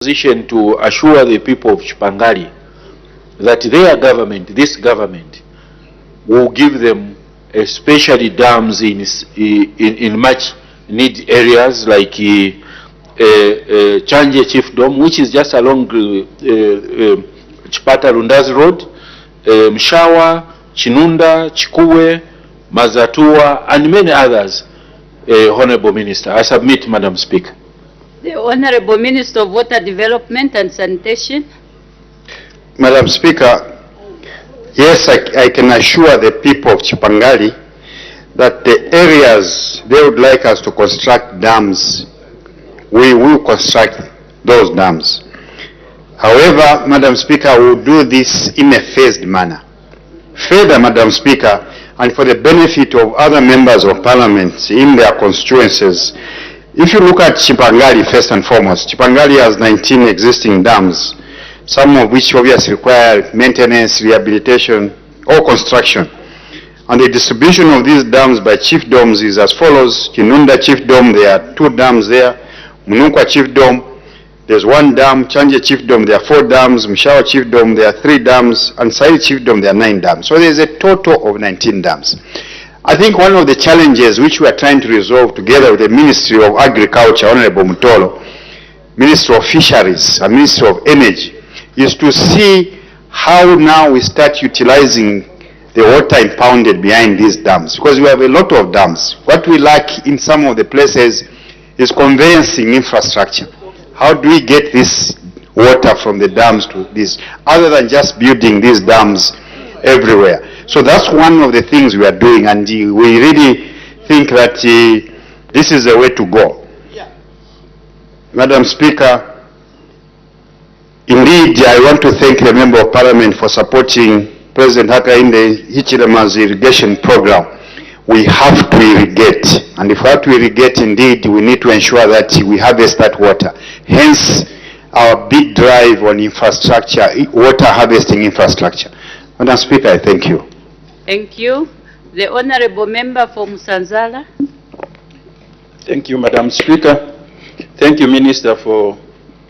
Position to assure the people of Chipangali that their government, this government, will give them especially dams in much need areas like Chanje Chiefdom, which is just along Chipata Lundazi Road, Mshawa, Chinunda, Chikuwe, Mazatua, and many others. Honorable Minister, I submit, Madam Speaker. The Honorable Minister of Water Development and Sanitation. Madam Speaker, yes, I can assure the people of Chipangali that the areas they would like us to construct dams, we will construct those dams. However, Madam Speaker, we will do this in a phased manner. Further, Madam Speaker, and for the benefit of other members of Parliament in their constituencies, if you look at Chipangali first and foremost, Chipangali has 19 existing dams, some of which obviously require maintenance, rehabilitation, or construction. And the distribution of these dams by chiefdoms is as follows. Chinunda Chiefdom, there are 2 dams there. Munukwa Chiefdom, there's 1 dam. Chanje Chiefdom, there are 4 dams. Mshawa Chiefdom, there are 3 dams. And Saidi Chiefdom, there are 9 dams. So there's a total of 19 dams. I think one of the challenges which we are trying to resolve together with the Ministry of Agriculture, Honorable Mutolo, Ministry of Fisheries, and Ministry of Energy, is to see how now we start utilizing the water impounded behind these dams. Because we have a lot of dams. What we lack in some of the places is conveying infrastructure. How do we get this water from the dams to this, other than just building these dams everywhere? So that's one of the things we are doing, and we really think that this is the way to go. Yeah. Madam Speaker, indeed, I want to thank the Member of Parliament for supporting President Hakainde Hichilema's irrigation program. We have to irrigate, and if we have to irrigate, indeed, we need to ensure that we harvest that water. Hence, our big drive on infrastructure, water harvesting infrastructure. Madam Speaker, I thank you. Thank you. The Honorable Member for Musanzala. Thank you, Madam Speaker. Thank you, Minister, for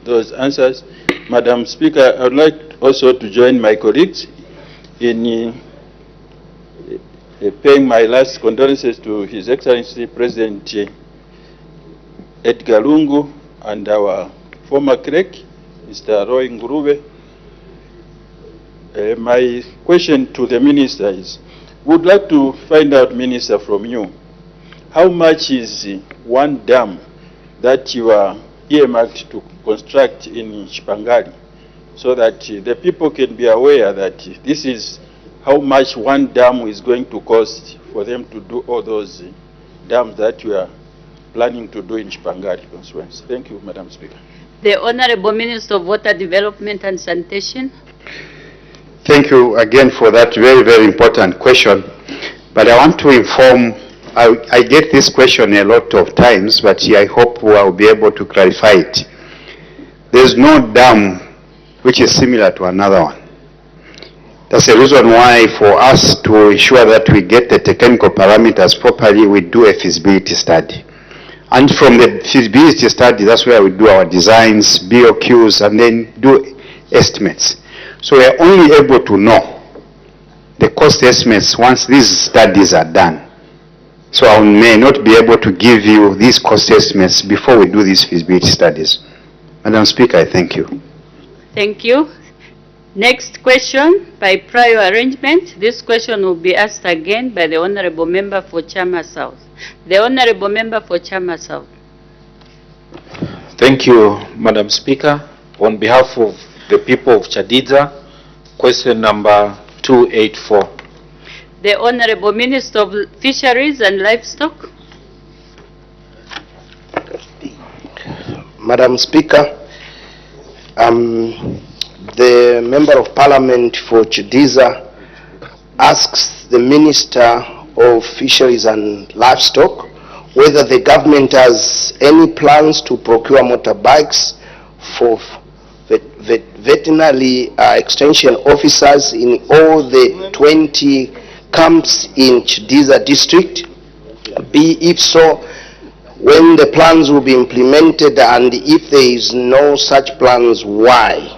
those answers. Madam Speaker, I would like also to join my colleagues in paying my last condolences to His Excellency President Edgar Lungu and our former clerk, Mr. Roy Ngurube. My question to the Minister is, would like to find out, Minister, from you, how much is 1 dam that you are earmarked to construct in Chipangali, so that the people can be aware that this is how much 1 dam is going to cost for them to do all those dams that you are planning to do in Chipangali constituency. Thank you, Madam Speaker. The Honorable Minister of Water Development and Sanitation. Thank you again for that very, very important question. But I want to inform, I get this question a lot of times, but I hope I'll be able to clarify it. There's no dam which is similar to another one. That's the reason why, for us to ensure that we get the technical parameters properly, we do a feasibility study. And from the feasibility study, that's where we do our designs, BOQs, and then do estimates. So we are only able to know the cost estimates once these studies are done. So I may not be able to give you these cost estimates before we do these feasibility studies. Madam Speaker, I thank you. Thank you. Next question, by prior arrangement. This question will be asked again by the Honorable Member for Chama South. The Honorable Member for Chama South. Thank you, Madam Speaker. On behalf of the people of Chadiza, question number 284. The Honorable Minister of Fisheries and Livestock. Madam Speaker, the Member of Parliament for Chadiza asks the Minister of Fisheries and Livestock whether the government has any plans to procure motorbikes for veterinary extension officers in all the 20 camps in Chadiza district. If so, when the plans will be implemented, and if there is no such plans, why?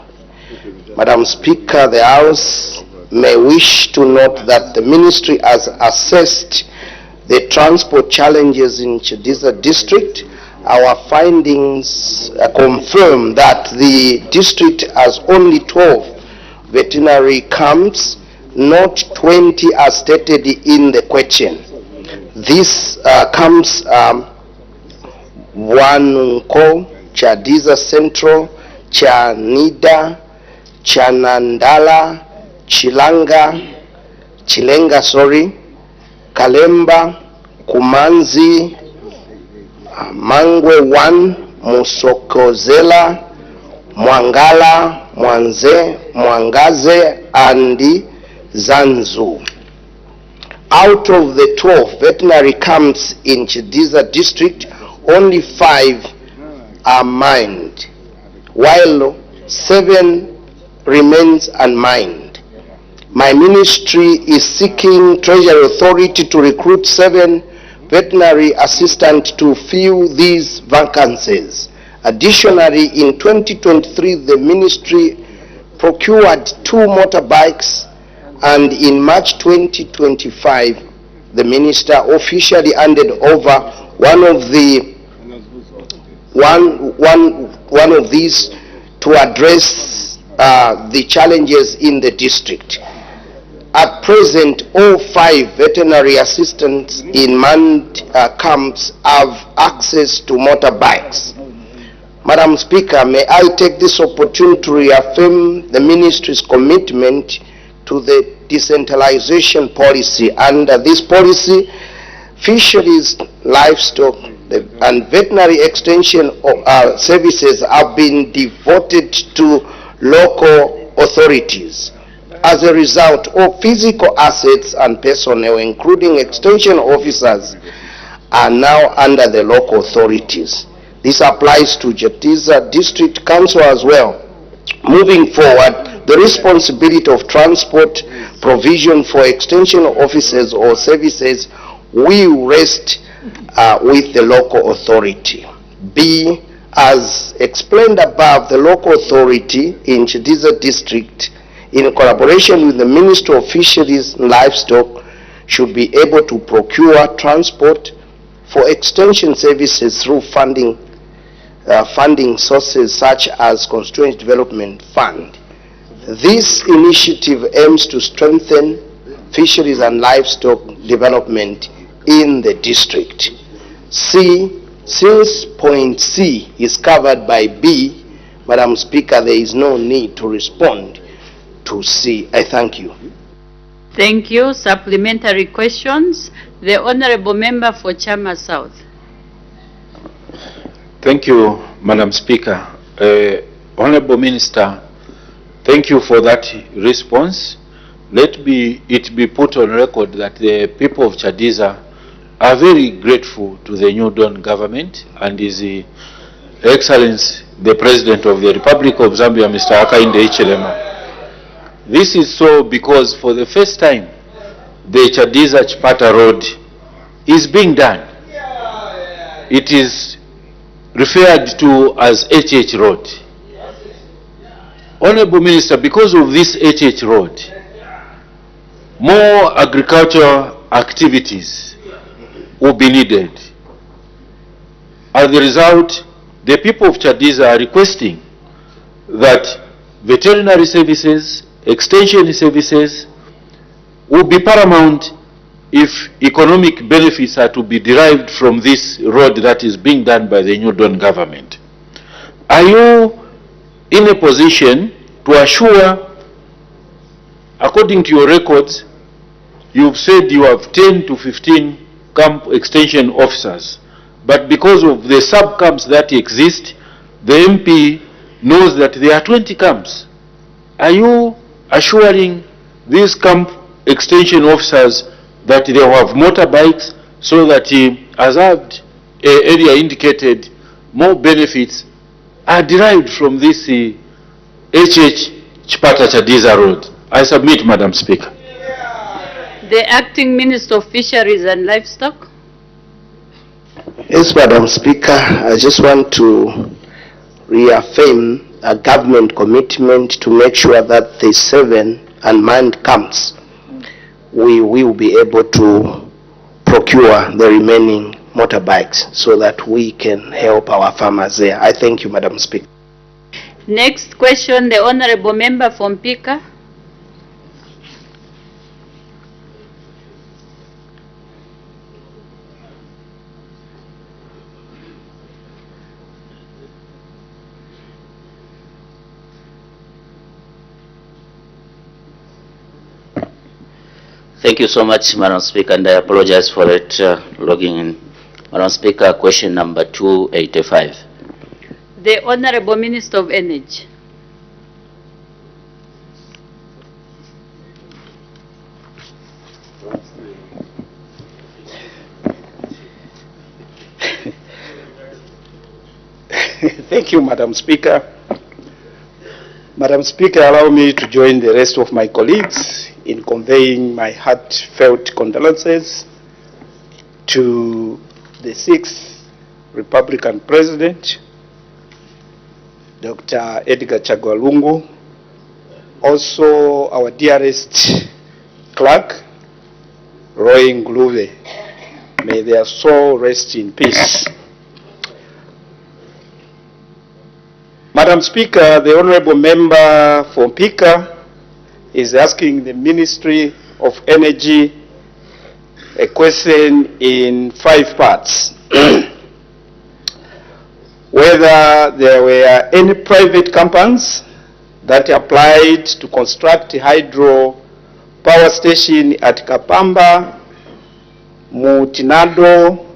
Madam Speaker, the House may wish to note that the Ministry has assessed the transport challenges in Chadiza district. Our findings confirm that the district has only 12 veterinary camps, not 20 as stated in the question. These camps Wanunko, Chadiza Central, Chanida, Chanandala, Chilenga, Kalemba, Kumanzi, Mangwe 1, Musokozela, Mwangala, Mwangaze, and Zanzu. Out of the 12 veterinary camps in Chadiza district, only 5 are mined, while 7 remains unmined. My ministry is seeking Treasury Authority to recruit 7 veterinary assistants to fill these vacancies. Additionally, in 2023, the ministry procured 2 motorbikes, and in March 2025, the minister officially handed over one of these to address the challenges in the district. At present, all 5 veterinary assistants in manned camps have access to motorbikes. Madam Speaker, may I take this opportunity to reaffirm the ministry's commitment to the decentralization policy. Under this policy, fisheries, livestock, and veterinary extension services have been devoted to local authorities. As a result, all physical assets and personnel, including extension officers, are now under the local authorities. This applies to Chadiza District Council as well. Moving forward, the responsibility of transport provision for extension officers or services will rest with the local authority. B, as explained above, the local authority in Chadiza district, in collaboration with the Ministry of Fisheries and Livestock, should be able to procure transport for extension services through funding sources such as Constituency Development Fund. This initiative aims to strengthen fisheries and livestock development in the district. C, since point C is covered by B, Madam Speaker, there is no need to respond to C. I thank you. Thank you. Supplementary questions. The Honorable Member for Chama South. Thank you, Madam Speaker. Honorable Minister, thank you for that response. Let it be put on record that the people of Chadiza are very grateful to the New Dawn government and His Excellency, the President of the Republic of Zambia, Mr. Hakainde Hichilema. This is so because for the first time, the Chadiza-Chipata Road is being done. It is referred to as HH Road. Honorable Minister, because of this HH Road, more agricultural activities will be needed. As a result, the people of Chadiza are requesting that veterinary services, extension services will be paramount if economic benefits are to be derived from this road that is being done by the New Dawn government. Are you in a position to assure, according to your records, you've said you have 10 to 15 camp extension officers, but because of the sub-camps that exist, the MP knows that there are 20 camps. Are you assuring these camp extension officers that they will have motorbikes so that, as area indicated, more benefits are derived from this HH Chipata Chadiza Road? I submit, Madam Speaker. The Acting Minister of Fisheries and Livestock. Yes, Madam Speaker, I just want to reaffirm a government commitment to make sure that the 7 unmanned camps, we will be able to procure the remaining motorbikes so that we can help our farmers there. I thank you, Madam Speaker. Next question, the Honorable Member from Pika. Thank you so much, Madam Speaker, and I apologize for it logging in. Madam Speaker, question number 285. The Honorable Minister of Energy. Thank you, Madam Speaker. Madam Speaker, allow me to join the rest of my colleagues in conveying my heartfelt condolences to the 6th Republican President, Dr. Edgar Chagwa Lungu, also our dearest clerk, Roy Nguluve. May their soul rest in peace. Madam Speaker, the Honorable Member for Pika is asking the Ministry of Energy a question in 5 parts. Whether there were any private companies that applied to construct a hydro power station at Kapamba, Mutinado,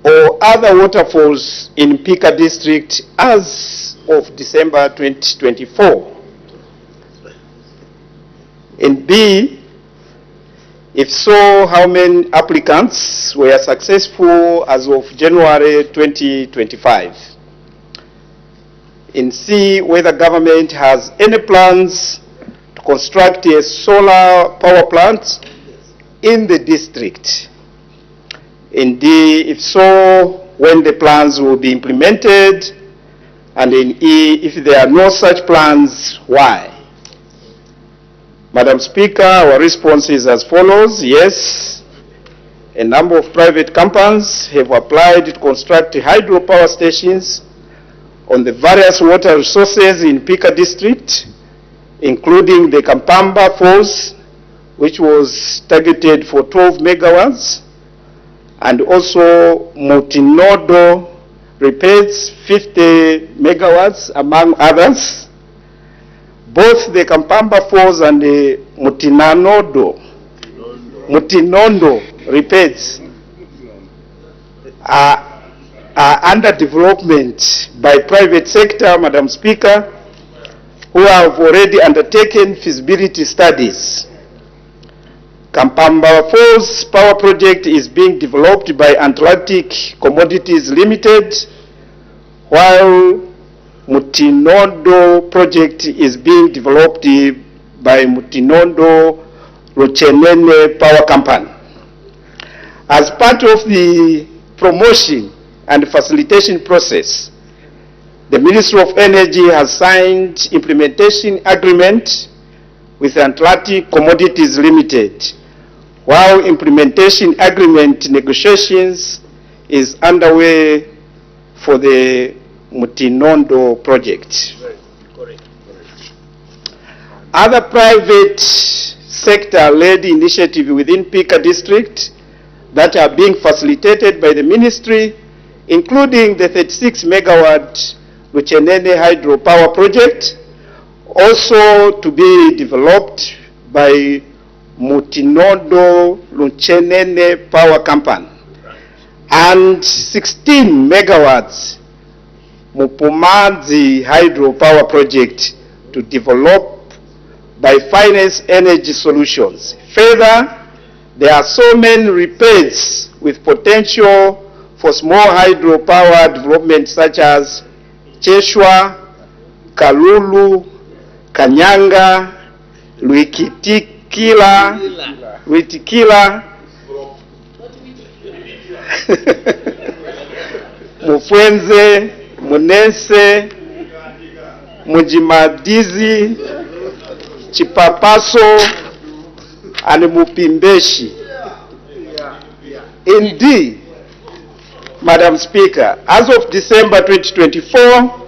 or other waterfalls in Pika district as of December 2024. In B, if so, how many applicants were successful as of January 2025? In C, whether government has any plans to construct a solar power plant in the district. In D, if so, when the plans will be implemented. And in E, if there are no such plans, why? Madam Speaker, our response is as follows. Yes, a number of private companies have applied to construct hydropower stations on the various water resources in Pika district, including the Kampamba Falls, which was targeted for 12 megawatts, and also Mutinodo repairs 50 megawatts, among others. Both the Kampamba Falls and the Mutinondo repairs are under development by private sector, Madam Speaker, who have already undertaken feasibility studies. Kampamba Falls Power Project is being developed by Atlantic Commodities Limited, while Mutinondo project is being developed by Mutinondo Luchenene Power Company. As part of the promotion and facilitation process, the Ministry of Energy has signed implementation agreement with Atlantic Commodities Limited, while implementation agreement negotiations is underway for the Mutinondo project. Other private sector-led initiatives within Pika district that are being facilitated by the ministry, including the 36 megawatt Luchenene hydropower project, also to be developed by Mutinondo Luchenene Power Company, and 16 megawatts Mupumadzi hydropower project to develop by Finance Energy Solutions. Further, there are so many repairs with potential for small hydropower development such as Cheshwa, Kalulu, Kanyanga, Luitikila, Mufwenze, Munense, Mujimadizi, Chipapaso, and Mupimbeshi. Indeed, Madam Speaker, as of December 2024,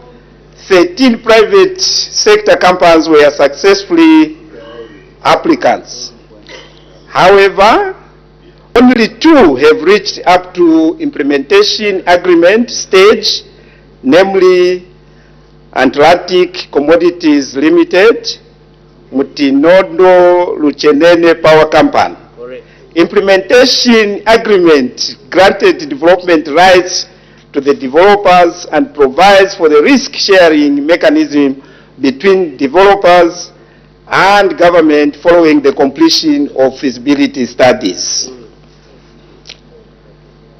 13 private sector companies were successfully applicants. However, only 2 have reached up to implementation agreement stage, namely Atlantic Commodities Limited, Mutinondo Luchenene Power Company. Implementation agreement granted development rights to the developers and provides for the risk-sharing mechanism between developers and government following the completion of feasibility studies.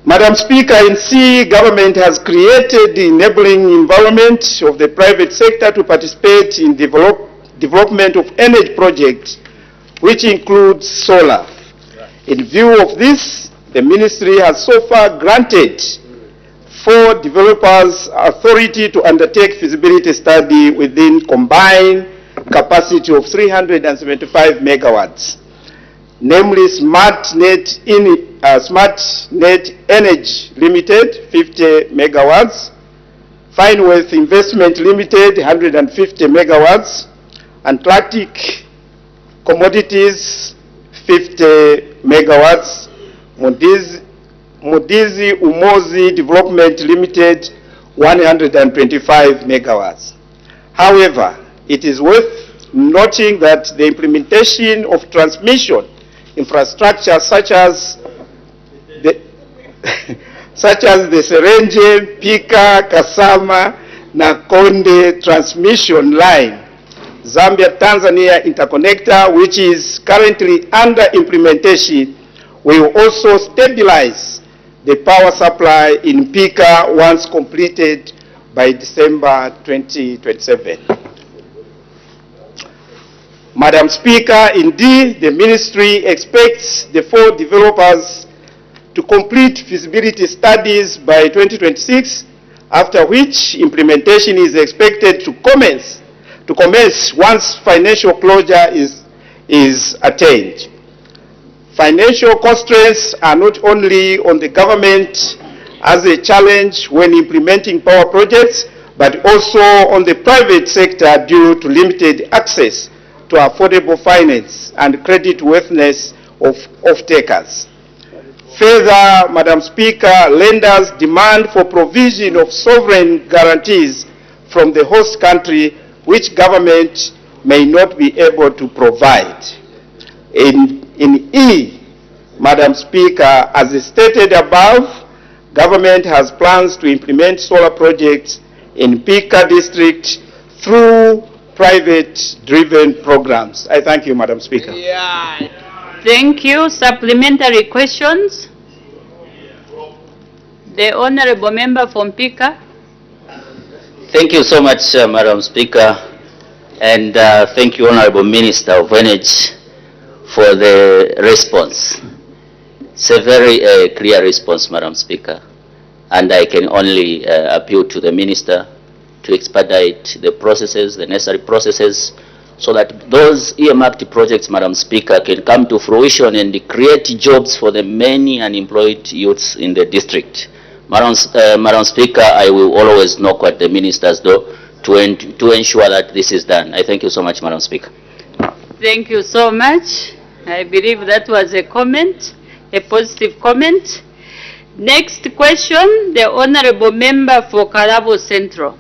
Madam Speaker, in C, government has created the enabling environment of the private sector to participate in development of energy projects, which includes solar. In view of this, the ministry has so far granted 4 developers authority to undertake feasibility study within combined capacity of 375 megawatts, namely Smart Net Energy Limited, 50 megawatts, Fineworth Investment Limited, 150 megawatts, Atlantic Commodities, 50 megawatts, Mudizi Umozi Development Limited, 125 megawatts. However, it is worth noting that the implementation of transmission infrastructure such as the Serenge, Pika, Kasama, Nakonde transmission line, Zambia Tanzania interconnector, which is currently under implementation, will also stabilize the power supply in Pika once completed by December 2027. Madam Speaker, indeed, the ministry expects the 4 developers to complete feasibility studies by 2026, after which implementation is expected to commence once financial closure is attained. Financial constraints are not only on the government as a challenge when implementing power projects, but also on the private sector due to limited access to affordable finance and creditworthiness of off-takers. Further, Madam Speaker, lenders demand for provision of sovereign guarantees from the host country, which government may not be able to provide. In E, Madam Speaker, as stated above, government has plans to implement solar projects in Pika district through private-driven programs. I thank you, Madam Speaker. Thank you. Supplementary questions? The Honorable Member from Pika. Thank you so much, Madam Speaker, and thank you, Honorable Minister of Energy, for the response. It's a very clear response, Madam Speaker, and I can only appeal to the Minister to expedite the processes, the necessary processes, so that those earmarked projects, Madam Speaker, can come to fruition and create jobs for the many unemployed youths in the district. Madam Speaker, I will always knock at the Minister's door to ensure that this is done. I thank you so much, Madam Speaker. Thank you so much. I believe that was a comment, a positive comment. Next question, the Honorable Member for Kalabo Central.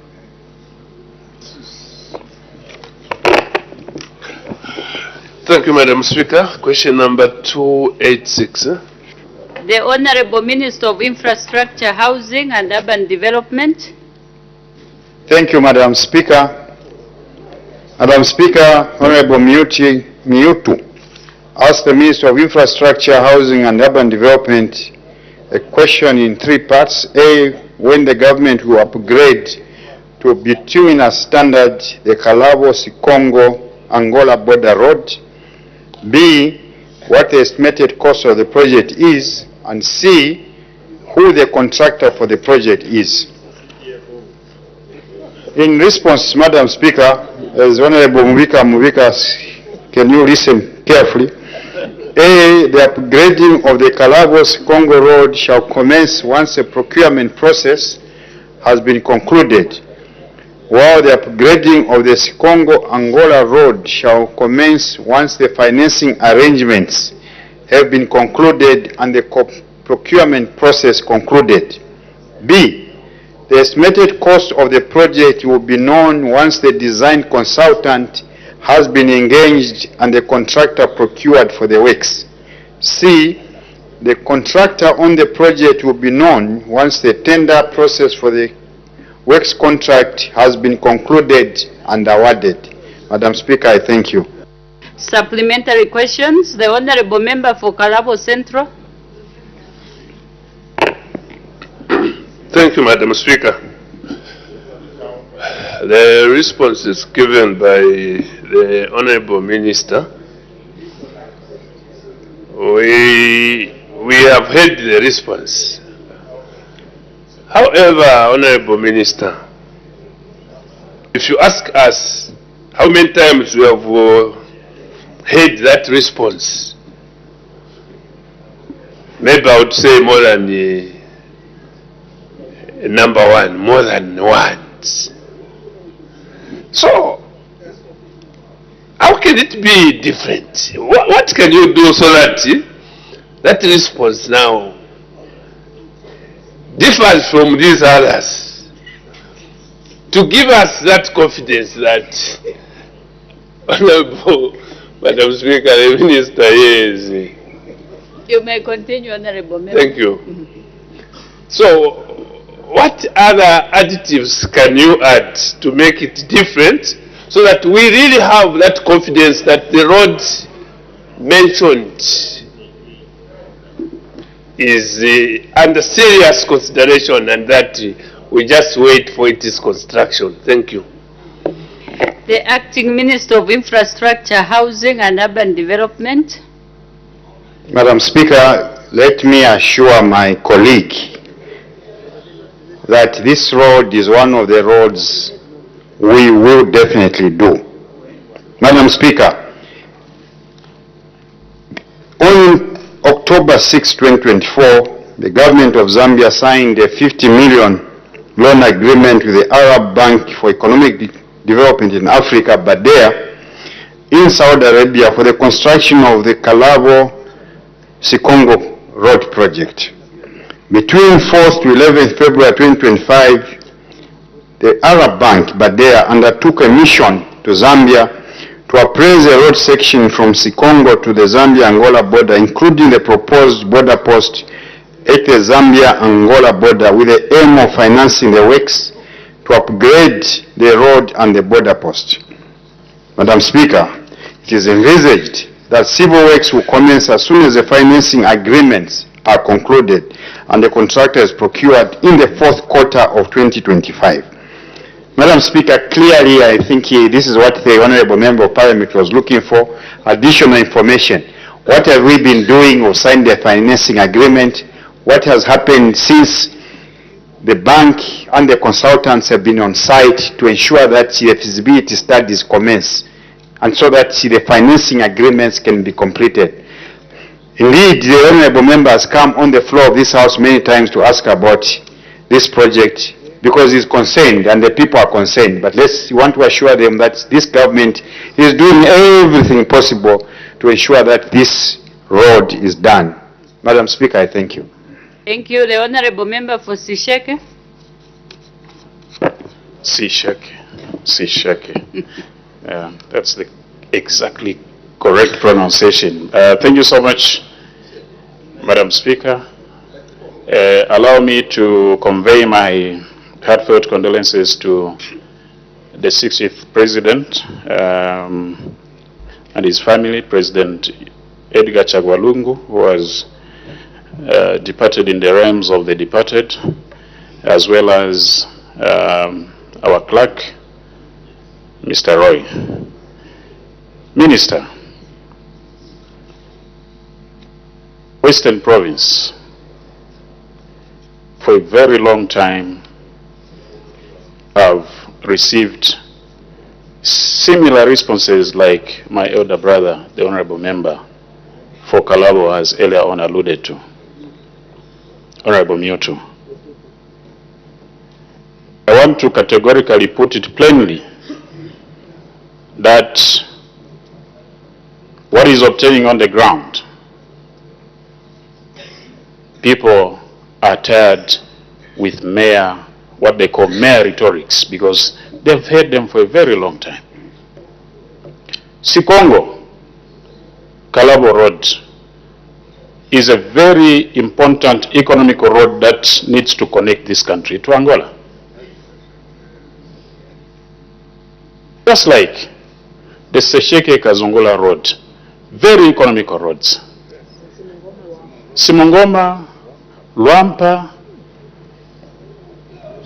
Thank you, Madam Speaker. Question number 286. The Honorable Minister of Infrastructure, Housing and Urban Development. Thank you, Madam Speaker. Madam Speaker, Honorable Miutu asked the Minister of Infrastructure, Housing and Urban Development a question in 3 parts. A, when the government will upgrade to a bituminous standard the Kalabo-Sikongo-Angola border road. B, what the estimated cost of the project is, and C, who the contractor for the project is. In response, Madam Speaker, as Honorable Mubika, can you listen carefully? A, the upgrading of the Calabos-Congo Road shall commence once the procurement process has been concluded, while the upgrading of the Congo-Angola Road shall commence once the financing arrangements have been concluded and the procurement process concluded. B, the estimated cost of the project will be known once the design consultant has been engaged and the contractor procured for the works. C, the contractor on the project will be known once the tender process for the works contract has been concluded and awarded. Madam Speaker, I thank you. Supplementary questions. The Honorable Member for Kalabo Central. Thank you, Madam Speaker. The response is given by the Honorable Minister. We have heard the response. However, Honorable Minister, if you ask us how many times we have heard that response, maybe I would say more than number one, more than once. So, how can it be different? What can you do so that that response now differs from these others, to give us that confidence that, Honorable Madam Speaker, the Minister is... You may continue, Honorable Member. Thank you. So, what other additives can you add to make it different so that we really have that confidence that the road mentioned is under serious consideration and that we just wait for its construction? Thank you. The Acting Minister of Infrastructure, Housing and Urban Development. Madam Speaker, let me assure my colleague that this road is one of the roads we will definitely do. Madam Speaker, on October 6, 2024, the government of Zambia signed a 50 million loan agreement with the Arab Bank for Economic Development in Africa, BADEA, in Saudi Arabia for the construction of the Kalabo-Sikongo Road project. Between 4th to 11th February 2025, the Arab Bank, BADEA, undertook a mission to Zambia to appraise a road section from Sikongo to the Zambia-Angola border, including the proposed border post at the Zambia-Angola border, with the aim of financing the works to upgrade the road and the border post. Madam Speaker, it is envisaged that civil works will commence as soon as the financing agreements are concluded and the contractor is procured in the fourth quarter of 2025. Madam Speaker, clearly I think this is what the Honorable Member of Parliament was looking for, additional information. What have we been doing or signed the financing agreement? What has happened since the bank and the consultants have been on site to ensure that the feasibility studies commence and so that the financing agreements can be completed? Indeed, the Honorable Member has come on the floor of this House many times to ask about this project because he's concerned and the people are concerned. But we want to assure them that this government is doing everything possible to ensure that this road is done. Madam Speaker, I thank you. Thank you. The Honorable Member for Sisheke. Sisheke. That's the exactly correct pronunciation. Thank you so much, Madam Speaker. Allow me to convey my heartfelt condolences to the 60th President and his family, President Edgar Chagwalungu, who was departed in the realms of the departed, as well as our clerk, Mr. Roy. Minister, Western Province, for a very long time, have received similar responses like my elder brother, the Honorable Member for Kalabo, has earlier on alluded to, Honorable Mioto. I want to categorically put it plainly that what is obtaining on the ground, people are tired with what they call mere rhetorics, because they've heard them for a very long time. Sikongo Kalabo Road is a very important economical road that needs to connect this country to Angola. Just like the Sesheke Kazungola Road, very economical roads. Simongoma, Luampa,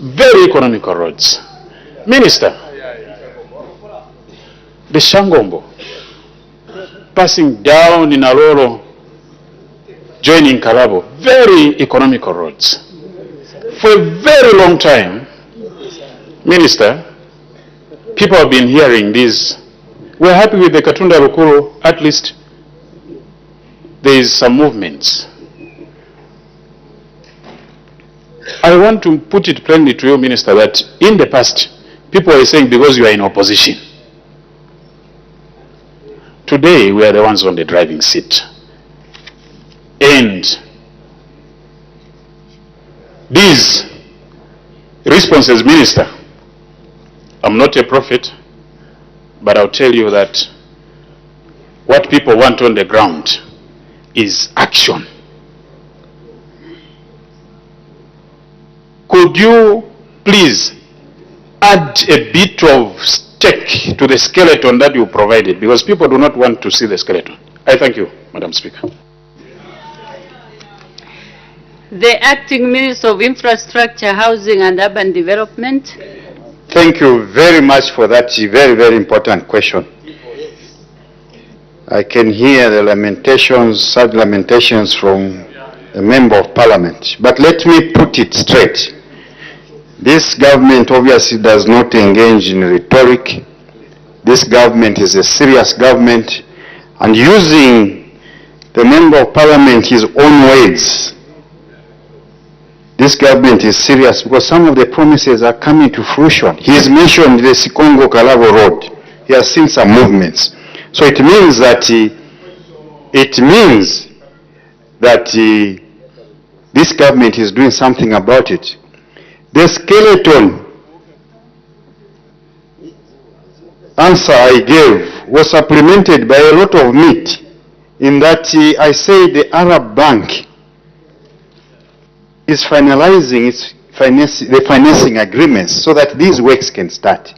very economical roads. Minister, the Shangombo, passing down in Aloro, joining Kalabo, very economical roads. For a very long time, Minister, people have been hearing this. We're happy with the Katunda Rukuru, at least there is some movements. I want to put it plainly to you, Minister, that in the past, people were saying because you are in opposition. Today, we are the ones on the driving seat. And these responses, Minister, I'm not a prophet, but I'll tell you that what people want on the ground is action. Could you please add a bit of steak to the skeleton that you provided, because people do not want to see the skeleton. I thank you, Madam Speaker. The Acting Minister of Infrastructure, Housing and Urban Development. Thank you very much for that very, very important question. I can hear the lamentations, sad lamentations from a member of parliament. But let me put it straight. This government obviously does not engage in rhetoric. This government is a serious government, and using the member of parliament his own words, this government is serious because some of the promises are coming to fruition. He has mentioned the Sikongo-Kalabo Road. He has seen some movements. So it means that this government is doing something about it. The skeleton answer I gave was supplemented by a lot of meat, in that I say the Arab Bank is finalizing the financing agreements so that these works can start.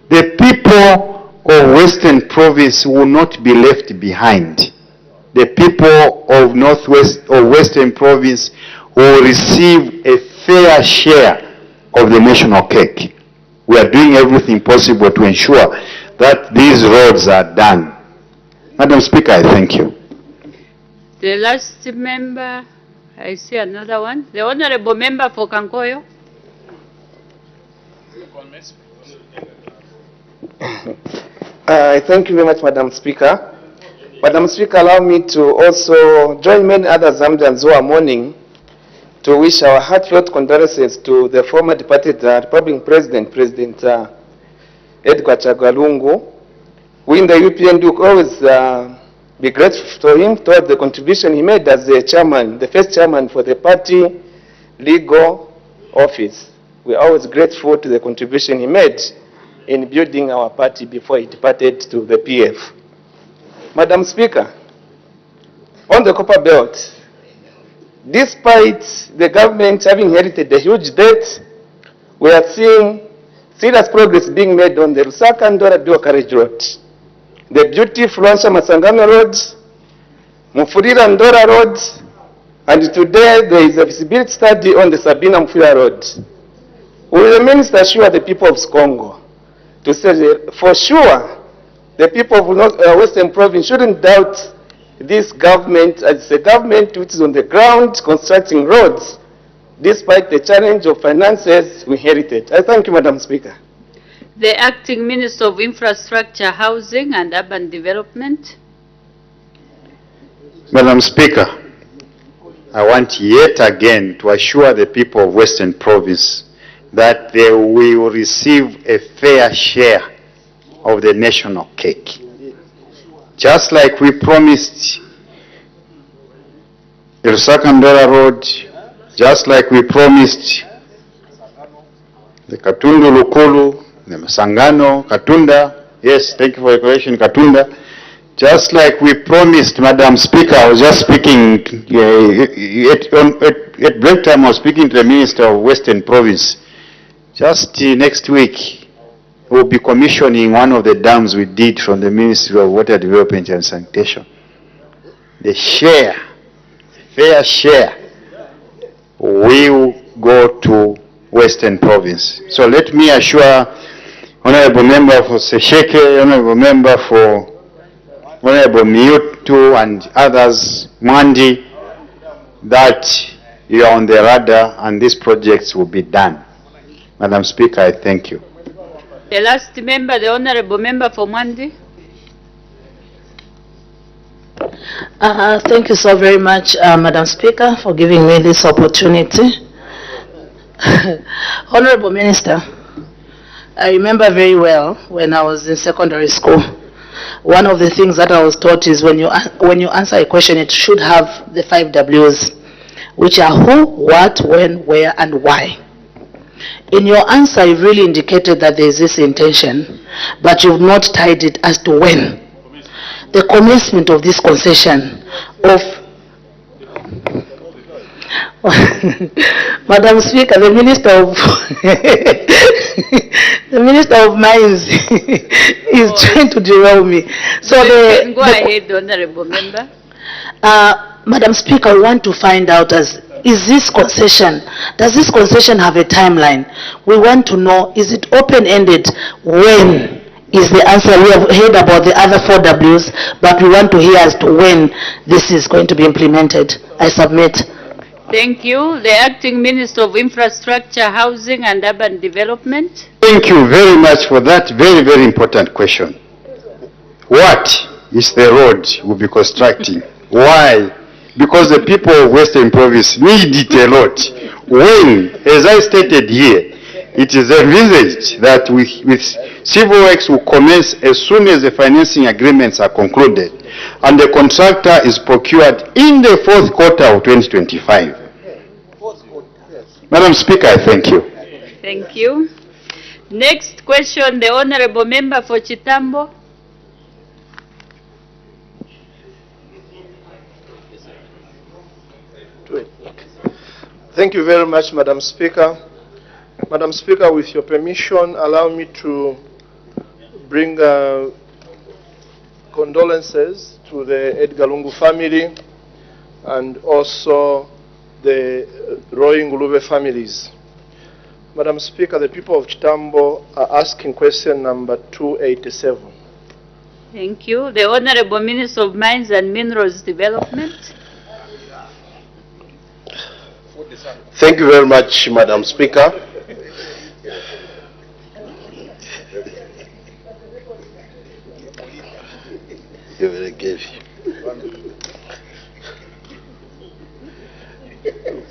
The people of Western Province will not be left behind. The people of Northwest or Western Province will receive a fair share of the national cake. We are doing everything possible to ensure that these roads are done. Madam Speaker, I thank you. The last member, I see another one. The Honorable Member for Kankoyo. Thank you very much, Madam Speaker. Madam Speaker, allow me to also join many other Zambians who are mourning to wish our heartfelt condolences to the former departed Republic President, President Edgar Chagwa. We in the UPN do always be grateful to him towards the contribution he made as the chairman, the first chairman for the party legal office. We are always grateful to the contribution he made in building our party before he departed to the PF. Madam Speaker, on the Copper Belt, despite the government having inherited a huge debt, we are seeing serious progress being made on the Lusaka and Dora Carriage Road, the beautiful Lansha Masangano Road, Mufurira and Dora Road, and today there is a visibility study on the Sabina Mufurira Road. Will the minister assure the people of Congo to say that for sure the people of Western Province shouldn't doubt this government as a government which is on the ground constructing roads despite the challenge of finances we inherited? I thank you, Madam Speaker. The Acting Minister of Infrastructure, Housing and Urban Development. Madam Speaker, I want yet again to assure the people of Western Province that they will receive a fair share of the national cake. Just like we promised the Sakandora Road, just like we promised the Katundu Lukulu, the Masangano, Katunda, yes, thank you for your correction, Katunda. Just like we promised, Madam Speaker, I was just speaking, at break time I was speaking to the Minister of Western Province. Just next week, we'll be commissioning one of the dams we did from the Ministry of Water Development and Sanitation. The share, fair share, will go to Western Province. So let me assure Honorable Member for Sesheke, Honorable Member for Honorable Miutu and others, Mwandi, that you are on the radar and these projects will be done. Madam Speaker, I thank you. The last member, the Honorable Member for Mwandi. Thank you so very much, Madam Speaker, for giving me this opportunity. Honorable Minister, I remember very well when I was in secondary school, one of the things that I was taught is when you answer a question, it should have the 5 W's, which are who, what, when, where, and why. In your answer, you really indicated that there is this intention, but you've not tied it as to when. The commencement of this concession of Madam Speaker, the Minister of the Minister of Mines is trying to derail me. So go ahead, Honorable Member. Madam Speaker, I want to find out does this concession have a timeline? We want to know, is it open-ended? When is the answer? We have heard about the other 4 W's, but we want to hear as to when this is going to be implemented. I submit. Thank you. The Acting Minister of Infrastructure, Housing and Urban Development. Thank you very much for that very, very important question. What is the road we'll be constructing? Why? Because the people of Western Province need it a lot. When, as I stated here, it is envisaged that with civil works will commence as soon as the financing agreements are concluded and the contractor is procured in the 4th quarter of 2025. Madam Speaker, I thank you. Thank you. Next question, the Honorable Member for Chitambo. Thank you very much, Madam Speaker. Madam Speaker, with your permission, allow me to bring condolences to the Edgar Lungu family and also the Roy Ngulube families. Madam Speaker, the people of Chitambo are asking question number 287. Thank you. The Honorable Minister of Mines and Minerals Development. Thank you very much, Madam Speaker.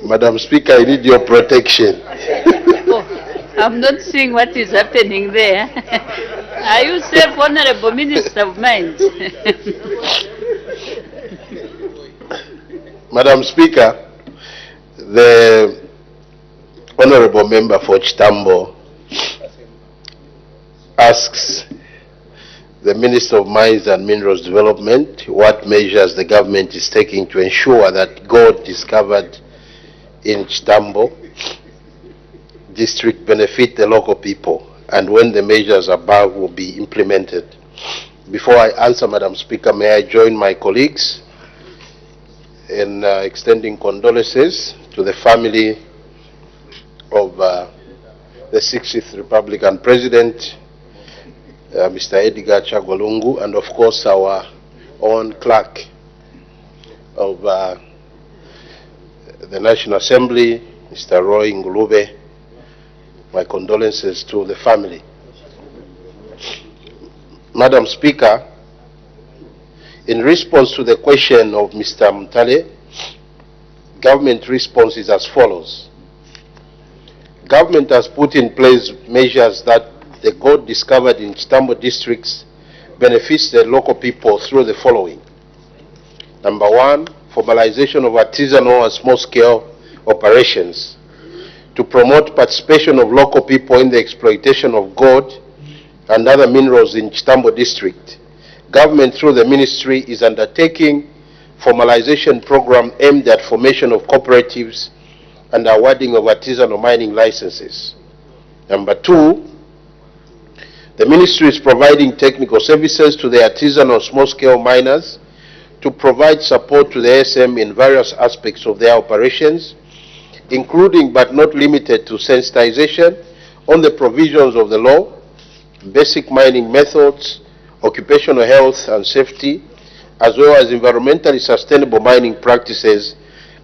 Madam Speaker, I need your protection. Oh, I'm not seeing what is happening there. Are you safe, Honorable Minister of Mines? Madam Speaker, the Honorable Member for Chitambo asks the Minister of Mines and Minerals Development what measures the government is taking to ensure that gold discovered in Chitambo district benefit the local people and when the measures above will be implemented. Before I answer, Madam Speaker, may I join my colleagues in extending condolences to the family of the 60th Republican President, Mr. Edgar Chagwa, and of course our own clerk of the National Assembly, Mr. Roy Ngulube. My condolences to the family. Madam Speaker, in response to the question of Mr. Mutale, government response is as follows. Government has put in place measures that the gold discovered in Chitambo districts benefits the local people through the following. Number one, formalization of artisanal and small-scale operations to promote participation of local people in the exploitation of gold and other minerals in Chitambo district. Government through the ministry is undertaking formalization program aimed at formation of cooperatives and awarding of artisanal mining licenses. Number two, the ministry is providing technical services to the artisanal small-scale miners to provide support to the ASM in various aspects of their operations, including but not limited to sensitization on the provisions of the law, basic mining methods, occupational health and safety, as well as environmentally sustainable mining practices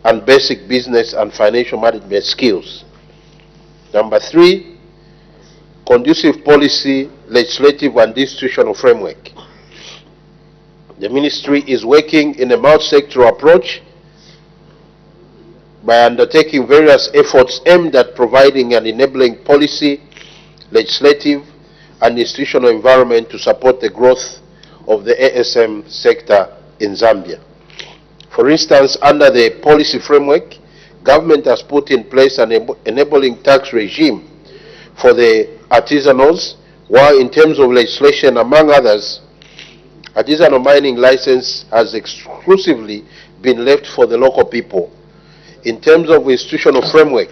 and basic business and financial management skills. Number three, conducive policy, legislative and institutional framework. The ministry is working in a multi-sectoral approach by undertaking various efforts aimed at providing an enabling policy, legislative and institutional environment to support the growth of the ASM sector in Zambia. For instance, under the policy framework, government has put in place an enabling tax regime for the artisanals, while in terms of legislation, among others, artisanal mining license has exclusively been left for the local people. In terms of institutional framework,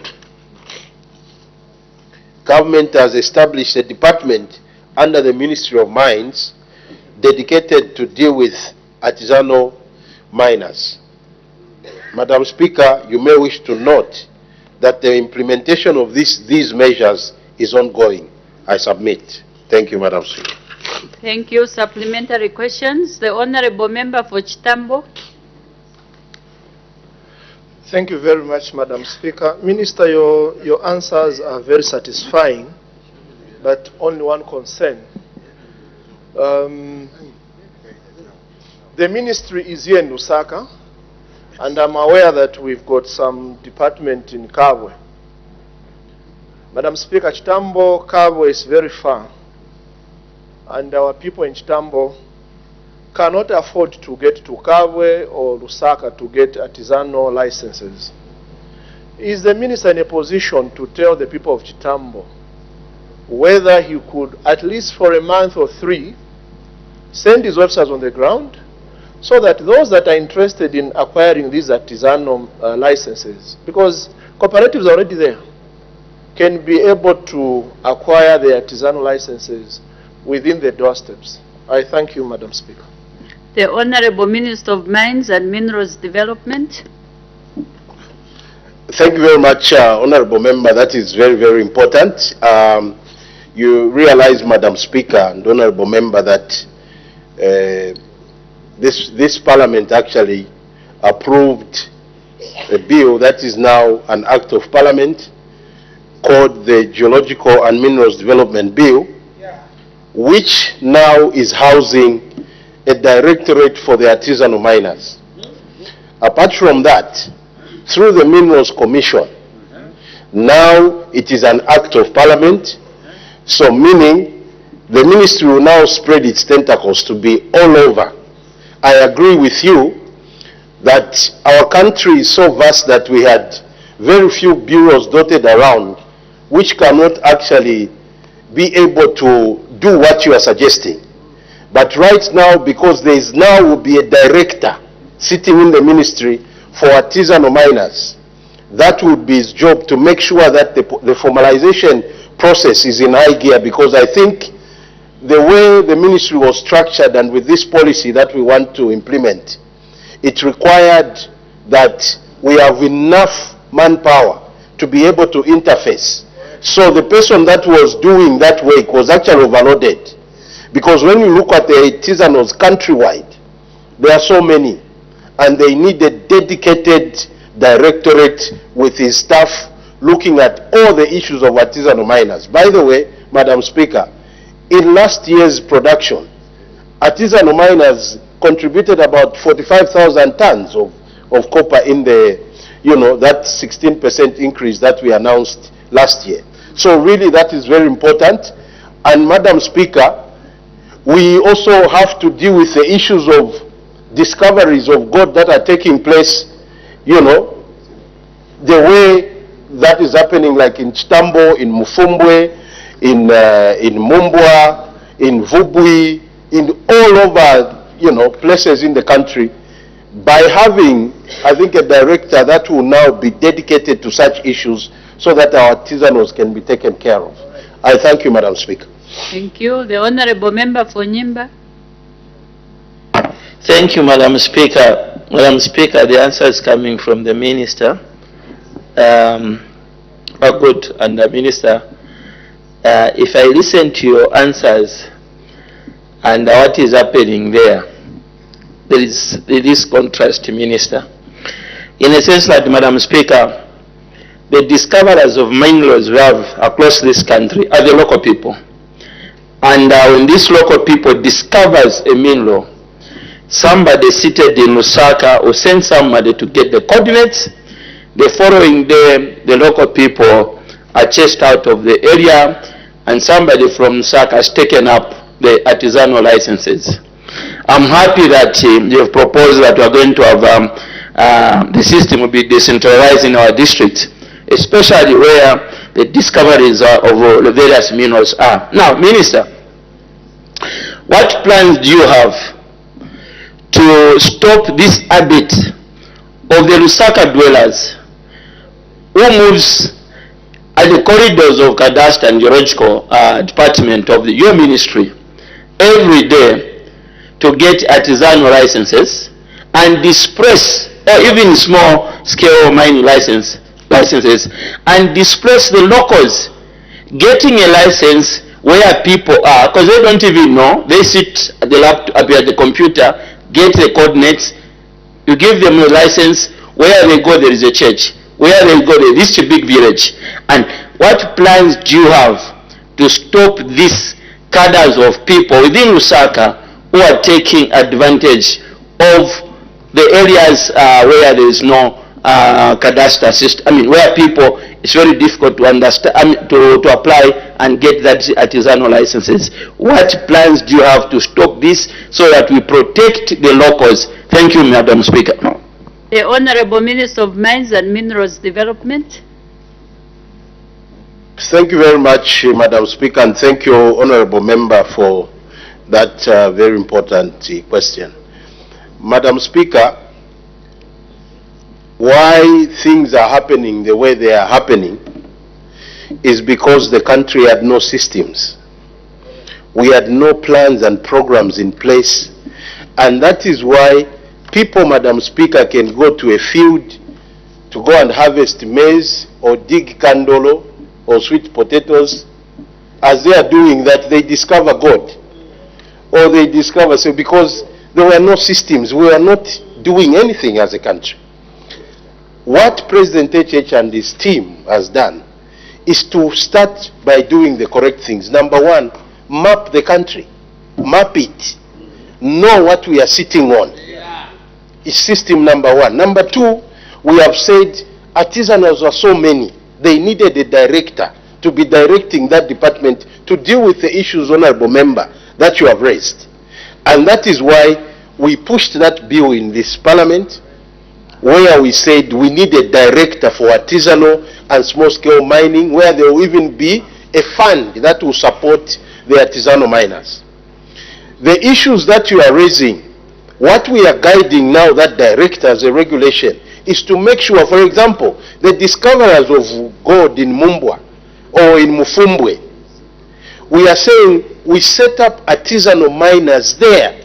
government has established a department under the Ministry of Mines dedicated to deal with artisanal miners. Madam Speaker, you may wish to note that the implementation of these measures is ongoing. I submit. Thank you, Madam Speaker. Thank you. Supplementary questions. The Honorable Member for Chitambo. Thank you very much, Madam Speaker. Minister, your answers are very satisfying, but only one concern. The ministry is here in Lusaka, and I'm aware that we've got some department in Kabwe. Madam Speaker, Chitambo, Kabwe is very far, and our people in Chitambo cannot afford to get to Kabwe or Lusaka to get artisanal licenses. Is the minister in a position to tell the people of Chitambo whether he could, at least for a month or 3, send his officers on the ground so that those that are interested in acquiring these artisanal licenses, because cooperatives are already there, can be able to acquire the artisanal licenses within the doorsteps? I thank you, Madam Speaker. The Honorable Minister of Mines and Minerals Development. Thank you very much, Honorable Member. That is very, very important. You realize, Madam Speaker and Honorable Member, that this Parliament actually approved a bill that is now an Act of Parliament called the Geological and Minerals Development Bill, which now is housing a directorate for the artisanal miners. Apart from that, through the Minerals Commission, now it is an Act of Parliament, so meaning the ministry will now spread its tentacles to be all over. I agree with you that our country is so vast that we had very few bureaus dotted around which cannot actually be able to do what you are suggesting. But right now, because there is now will be a director sitting in the ministry for artisanal miners, that would be his job to make sure that the formalization process is in high gear, because I think the way the ministry was structured and with this policy that we want to implement, it required that we have enough manpower to be able to interface. So the person that was doing that work was actually overloaded. Because when you look at the artisanals countrywide, there are so many, and they need a dedicated directorate with his staff looking at all the issues of artisanal miners. By the way, Madam Speaker, in last year's production, artisanal miners contributed about 45,000 tons of copper in the, that 16% increase that we announced last year. So really that is very important. And Madam Speaker, we also have to deal with the issues of discoveries of gold that are taking place, the way that is happening like in Chitambo, in Mufumbwe, in Mumbwa, in Vubwi, in all over, places in the country. By having, I think, a director that will now be dedicated to such issues so that our artisanals can be taken care of. I thank you, Madam Speaker. Thank you. The Honorable Member for Nyimba. Thank you, Madam Speaker. Madam Speaker, the answer is coming from the Minister. Good. And the Minister, if I listen to your answers and what is happening there is contrast, Minister. In a sense that, Madam Speaker, the discoverers of minerals we have across this country are the local people. And when these local people discovers a mineral, somebody seated in Lusaka will send somebody to get the coordinates. The following day, the local people are chased out of the area, and somebody from Lusaka has taken up the artisanal licenses. I'm happy that you have proposed that we are going to have the system will be decentralized in our district, especially where the discoveries of the various minerals are. Now, Minister, what plans do you have to stop this habit of the Lusaka dwellers who moves at the corridors of Cadastre and Geological Department of your ministry every day to get artisanal licenses and displace, or even small scale mining licenses, and displace the locals getting a license where people are, because they don't even know. They sit at the laptop, at the computer, get the coordinates, you give them a license, where they go there is a church, where they go there is a big village. And what plans do you have to stop these cadres of people within Lusaka who are taking advantage of the areas where there is no cadastre system, where people, it's very difficult to understand, to apply and get that artisanal licenses. What plans do you have to stop this so that we protect the locals? Thank you, Madam Speaker. The Honorable Minister of Mines and Minerals Development. Thank you very much, Madam Speaker, and thank you, Honorable Member, for that very important question. Madam Speaker, why things are happening the way they are happening is because the country had no systems. We had no plans and programs in place, and that is why people, Madam Speaker, can go to a field to go and harvest maize or dig kandolo or sweet potatoes. As they are doing that, they discover gold, or they discover, so because there were no systems, we were not doing anything as a country. What President HH and his team has done is to start by doing the correct things. Number one, map the country, map it, know what we are sitting on. It's system number one. Number two, we have said artisanals are so many, they needed a director to be directing that department to deal with the issues, Honorable Member, that you have raised. And that is why we pushed that bill in this Parliament, where we said we need a director for artisanal and small-scale mining, where there will even be a fund that will support the artisanal miners. The issues that you are raising, what we are guiding now, that director as a regulation, is to make sure, for example, the discoverers of gold in Mumbwa or in Mufumbwe, we are saying we set up artisanal miners there,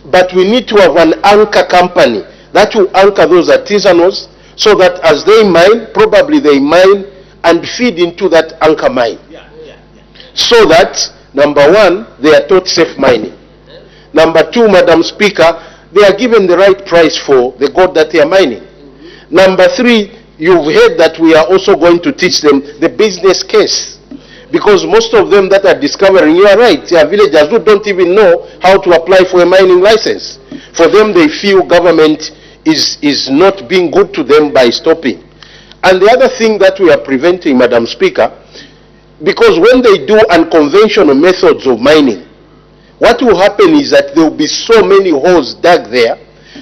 but we need to have an anchor company that will anchor those artisanals so that as they mine, probably they mine and feed into that anchor mine. So that, number one, they are taught safe mining. Number two, Madam Speaker, they are given the right price for the gold that they are mining. Number three, you've heard that we are also going to teach them the business case. Because most of them that are discovering, you are right, they are villagers who don't even know how to apply for a mining license. For them, they feel government is not being good to them by stopping. And the other thing that we are preventing, Madam Speaker, because when they do unconventional methods of mining, what will happen is that there will be so many holes dug there.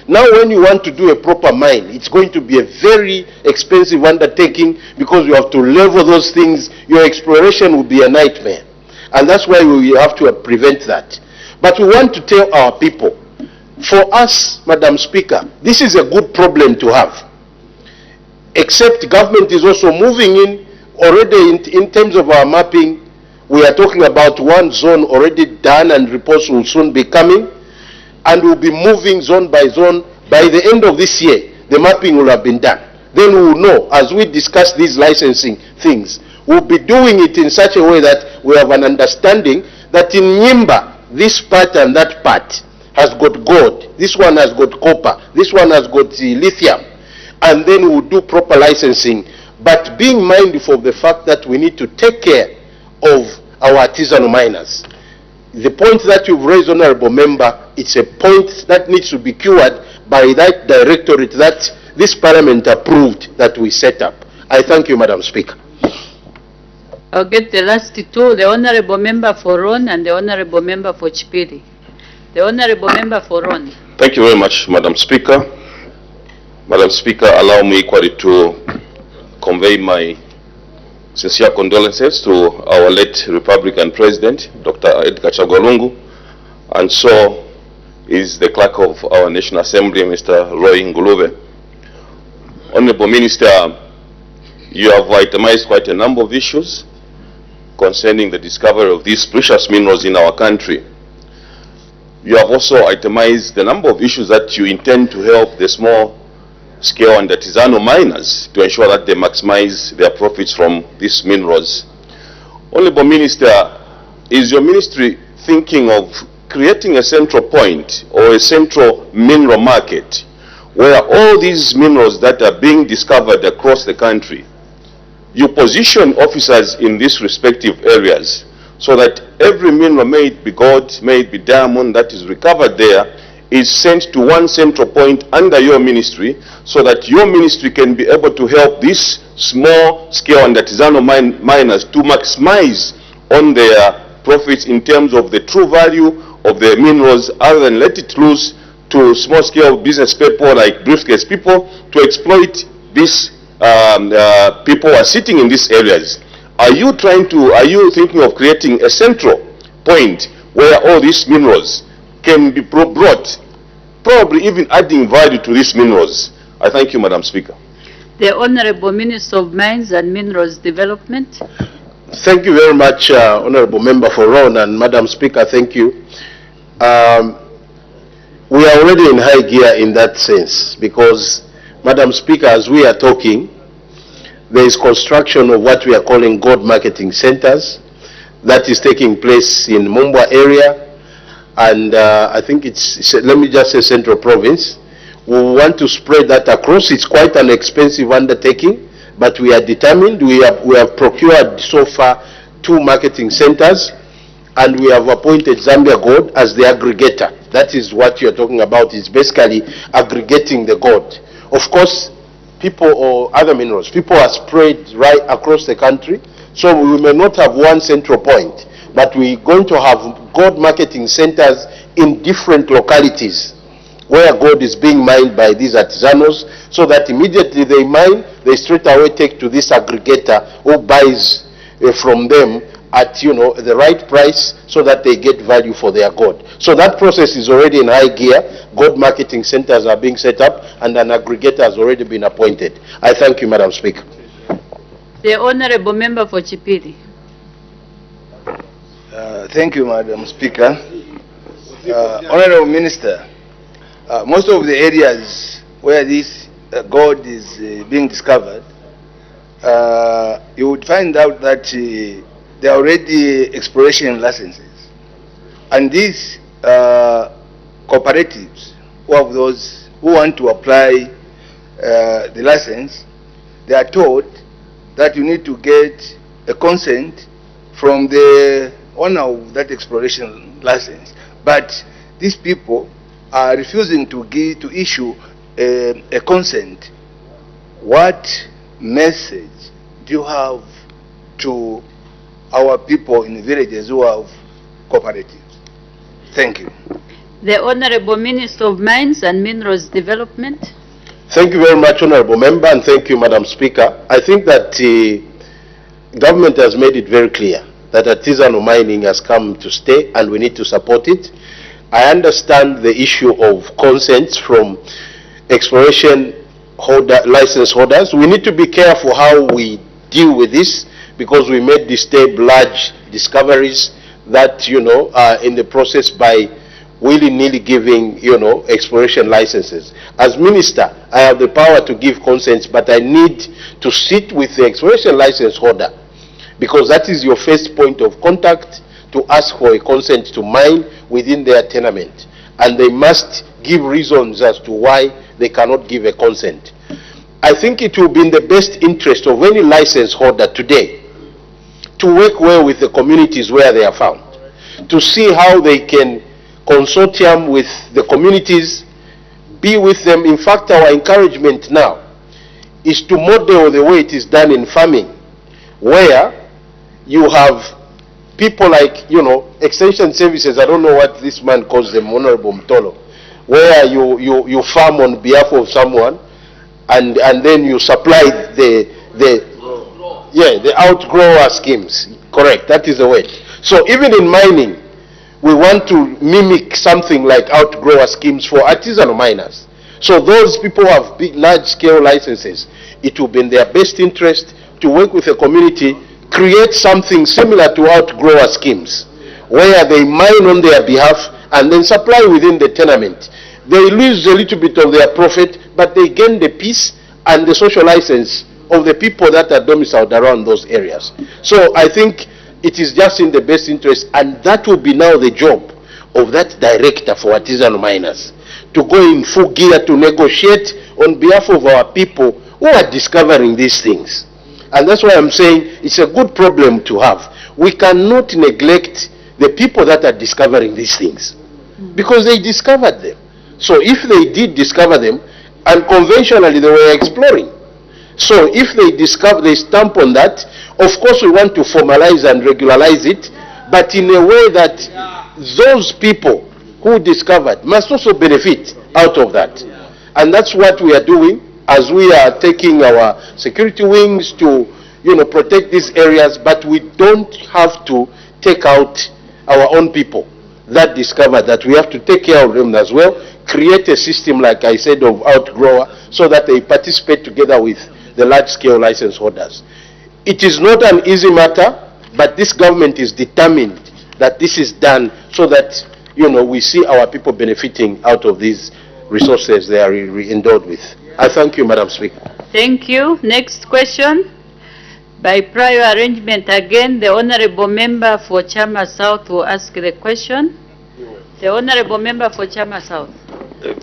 Now when you want to do a proper mine, it's going to be a very expensive undertaking because you have to level those things. Your exploration will be a nightmare. And that's why we have to prevent that. But we want to tell our people, for us, Madam Speaker, this is a good problem to have. Except government is also moving in already in terms of our mapping. We are talking about one zone already done and reports will soon be coming. And we'll be moving zone by zone. By the end of this year, the mapping will have been done. Then we will know, as we discuss these licensing things, we'll be doing it in such a way that we have an understanding that in Nyimba, this part and that part has got gold, this one has got copper, this one has got lithium, and then we'll do proper licensing. But being mindful of the fact that we need to take care of our artisanal miners. The point that you've raised, Honorable Member, it's a point that needs to be cured by that directorate that this Parliament approved that we set up. I thank you, Madam Speaker. I'll get the last two, the Honorable Member for Ron and the Honorable Member for Chipiri. The Honorable Member for Ron. Thank you very much, Madam Speaker. Madam Speaker, allow me equally to convey my sincere condolences to our late Republican President, Dr. Edgar Chagwa, and so is the Clerk of our National Assembly, Mr. Roy Ngulube. Honorable Minister, you have itemized quite a number of issues concerning the discovery of these precious minerals in our country. You have also itemized the number of issues that you intend to help the small scale and artisanal miners to ensure that they maximize their profits from these minerals. Honorable Minister, is your ministry thinking of creating a central point or a central mineral market where all these minerals that are being discovered across the country, you position officers in these respective areas so that every mineral, may it be gold, may it be diamond, that is recovered there, is sent to one central point under your ministry so that your ministry can be able to help these small scale and artisanal miners to maximize on their profits in terms of the true value of the minerals, other than let it loose to small scale business people like briefcase people to exploit these people who are sitting in these areas. Are you thinking of creating a central point where all these minerals can be brought, probably even adding value to these minerals? I thank you, Madam Speaker. The Honorable Minister of Mines and Minerals Development. Thank you very much, Honorable Member for Ron, and Madam Speaker, thank you. We are already in high gear in that sense because, Madam Speaker, as we are talking, there is construction of what we are calling gold marketing centers that is taking place in Mumbwa area, and I think it's, let me just say, Central Province. We want to spread that across. It's quite an expensive undertaking, but we are determined. We have procured so far 2 marketing centers, and we have appointed Zambia Gold as the aggregator. That is what you're talking about, is basically aggregating the gold. Of course, people or other minerals, people are spread right across the country, so we may not have one central point, but we're going to have gold marketing centers in different localities where gold is being mined by these artisanals, so that immediately they mine, they straight away take to this aggregator who buys from them at the right price so that they get value for their gold. So that process is already in high gear. Gold marketing centers are being set up and an aggregator has already been appointed. I thank you, Madam Speaker. The Honorable Member for Chipiri. Thank you, Madam Speaker. Honorable Minister, most of the areas where this gold is being discovered, you would find out that there are already exploration licenses. And these cooperatives who have those who want to apply the license, they are told that you need to get a consent from the owner of that exploration license, but these people are refusing to issue a consent. What message do you have to our people in the villages who have cooperatives? Thank you. The Honorable Minister of Mines and Minerals Development. Thank you very much, Honorable Member, and thank you, Madam Speaker. I think that the government has made it very clear that artisanal mining has come to stay and we need to support it. I understand the issue of consents from exploration license holders. We need to be careful how we deal with this because we made disturb large discoveries that, are in the process by willy-nilly giving, exploration licenses. As minister, I have the power to give consents, but I need to sit with the exploration license holder because that is your first point of contact to ask for a consent to mine within their tenement. And they must give reasons as to why they cannot give a consent. I think it will be in the best interest of any license holder today to work well with the communities where they are found, to see how they can consortium with the communities, be with them. In fact, our encouragement now is to model the way it is done in farming, where you have people like, extension services, I don't know what this man calls them, Honorable Mtolo, where you farm on behalf of someone and then you supply the outgrower schemes. Correct, that is the word. So even in mining, we want to mimic something like outgrower schemes for artisanal miners. So those people who have big, large-scale licenses, it will be in their best interest to work with the community, create something similar to outgrower schemes, where they mine on their behalf and then supply within the tenement. They lose a little bit of their profit, but they gain the peace and the social license of the people that are domiciled around those areas. So I think it is just in the best interest, and that will be now the job of that director for artisanal miners, to go in full gear to negotiate on behalf of our people who are discovering these things. And that's why I'm saying it's a good problem to have. We cannot neglect the people that are discovering these things, because they discovered them. So if they did discover them, and conventionally they were exploring, so if they stamp on that, of course we want to formalize and regularize it, but in a way that those people who discovered must also benefit out of that. And that's what we are doing as we are taking our security wings to, protect these areas, but we don't have to take out our own people that discovered that. We have to take care of them as well, create a system, like I said, of outgrower, so that they participate together with the large-scale license holders. It is not an easy matter, but this government is determined that this is done so that, we see our people benefiting out of these resources they are endowed with. I thank you, Madam Speaker. Thank you. Next question. By prior arrangement, again, the Honorable Member for Chama South will ask the question. The Honorable Member for Chama South.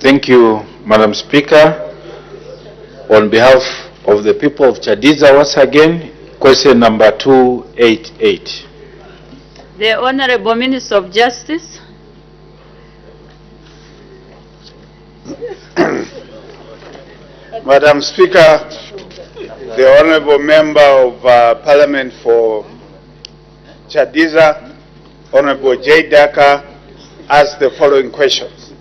Thank you, Madam Speaker. On behalf of the people of Chadiza, once again, question number 288. The Honorable Minister of Justice. Madam Speaker, the Honorable Member of Parliament for Chadiza, Honorable J. Daka, asked the following questions.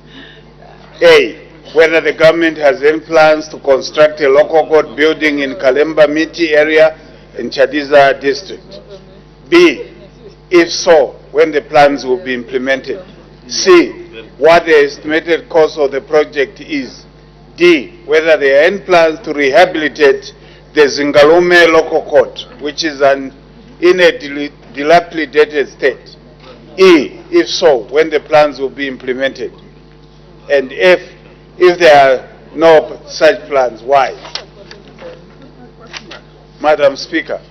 A, whether the government has any plans to construct a local court building in Kalemba Miti area in Chadiza district. B, if so, when the plans will be implemented. C, what the estimated cost of the project is. D, whether there are any plans to rehabilitate the Zingalume local court, which is in a dilapidated state. E, if so, when the plans will be implemented. And F, if there are no such plans, why? Madam Speaker,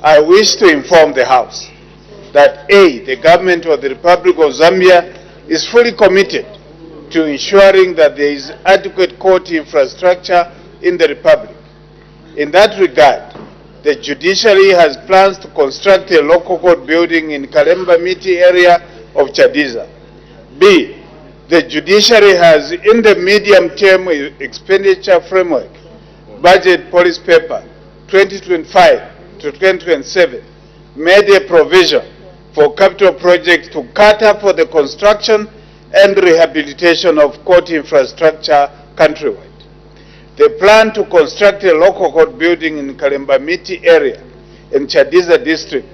I wish to inform the House that A, the government of the Republic of Zambia is fully committed to ensuring that there is adequate court infrastructure in the Republic. In that regard, the judiciary has plans to construct a local court building in Kalemba Miti area of Chadiza. B, the judiciary has, in the medium-term expenditure framework, budget policy paper 2025 to 2027, made a provision for capital projects to cater for the construction and rehabilitation of court infrastructure countrywide. The plan to construct a local court building in Kalemba Miti area in Chadiza district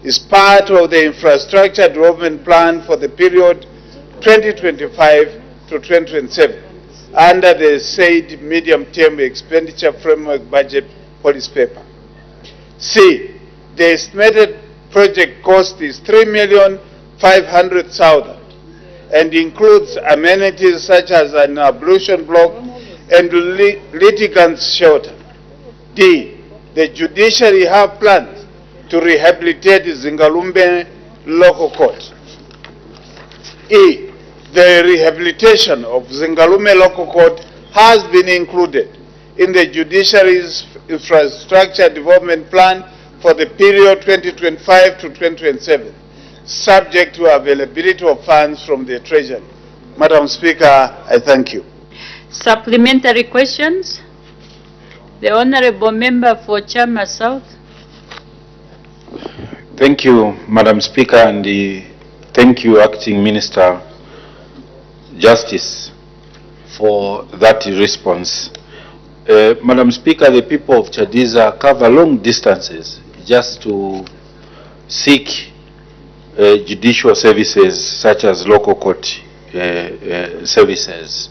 is part of the infrastructure development plan for the period 2025 to 2027 under the said medium-term expenditure framework budget policy paper. C, the estimated project cost is 3,500,000 and includes amenities such as an ablution block and litigants shelter. D, the judiciary have plans to rehabilitate Zingalumbe local court. E, the rehabilitation of Zingalume local court has been included in the judiciary's infrastructure development plan for the period 2025 to 2027, subject to availability of funds from the Treasury. Madam Speaker, I thank you. Supplementary questions? The Honorable Member for Chama South. Thank you, Madam Speaker, and thank you, Acting Minister Justice, for that response. Madam Speaker, the people of Chadiza cover long distances just to seek judicial services such as local court services.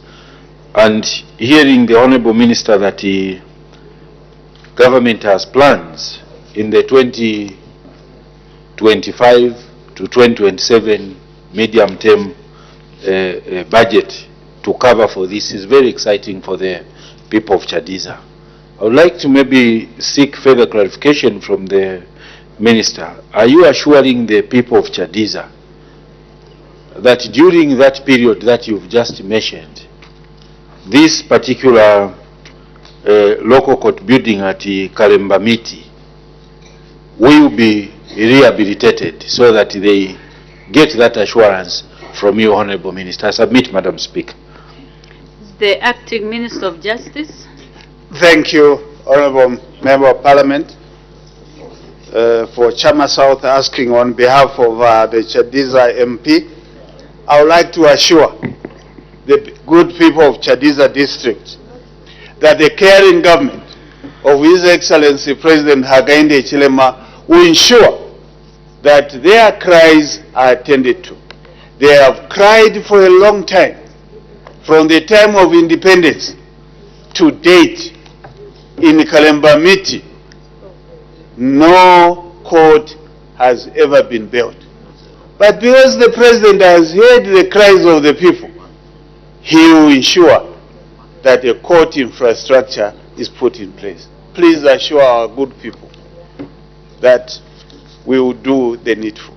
And hearing the Honorable Minister that the government has plans in the 2025 to 2027 medium-term budget to cover for this is very exciting for the people of Chadiza. I would like to maybe seek further clarification from the Minister. Are you assuring the people of Chadiza that during that period that you've just mentioned, this particular local court building at Kalemba Miti will be rehabilitated so that they get that assurance from you, Honorable Minister? I submit, Madam Speaker. The Acting Minister of Justice. Thank you, Honorable Member of Parliament, for Chama South asking on behalf of the Chadiza MP. I would like to assure the good people of Chadiza district that the caring government of His Excellency President Hakainde Hichilema will ensure that their cries are attended to. They have cried for a long time, from the time of independence to date. In Kalemba Miti, no court has ever been built. But because the President has heard the cries of the people, he will ensure that a court infrastructure is put in place. Please assure our good people that we will do the needful.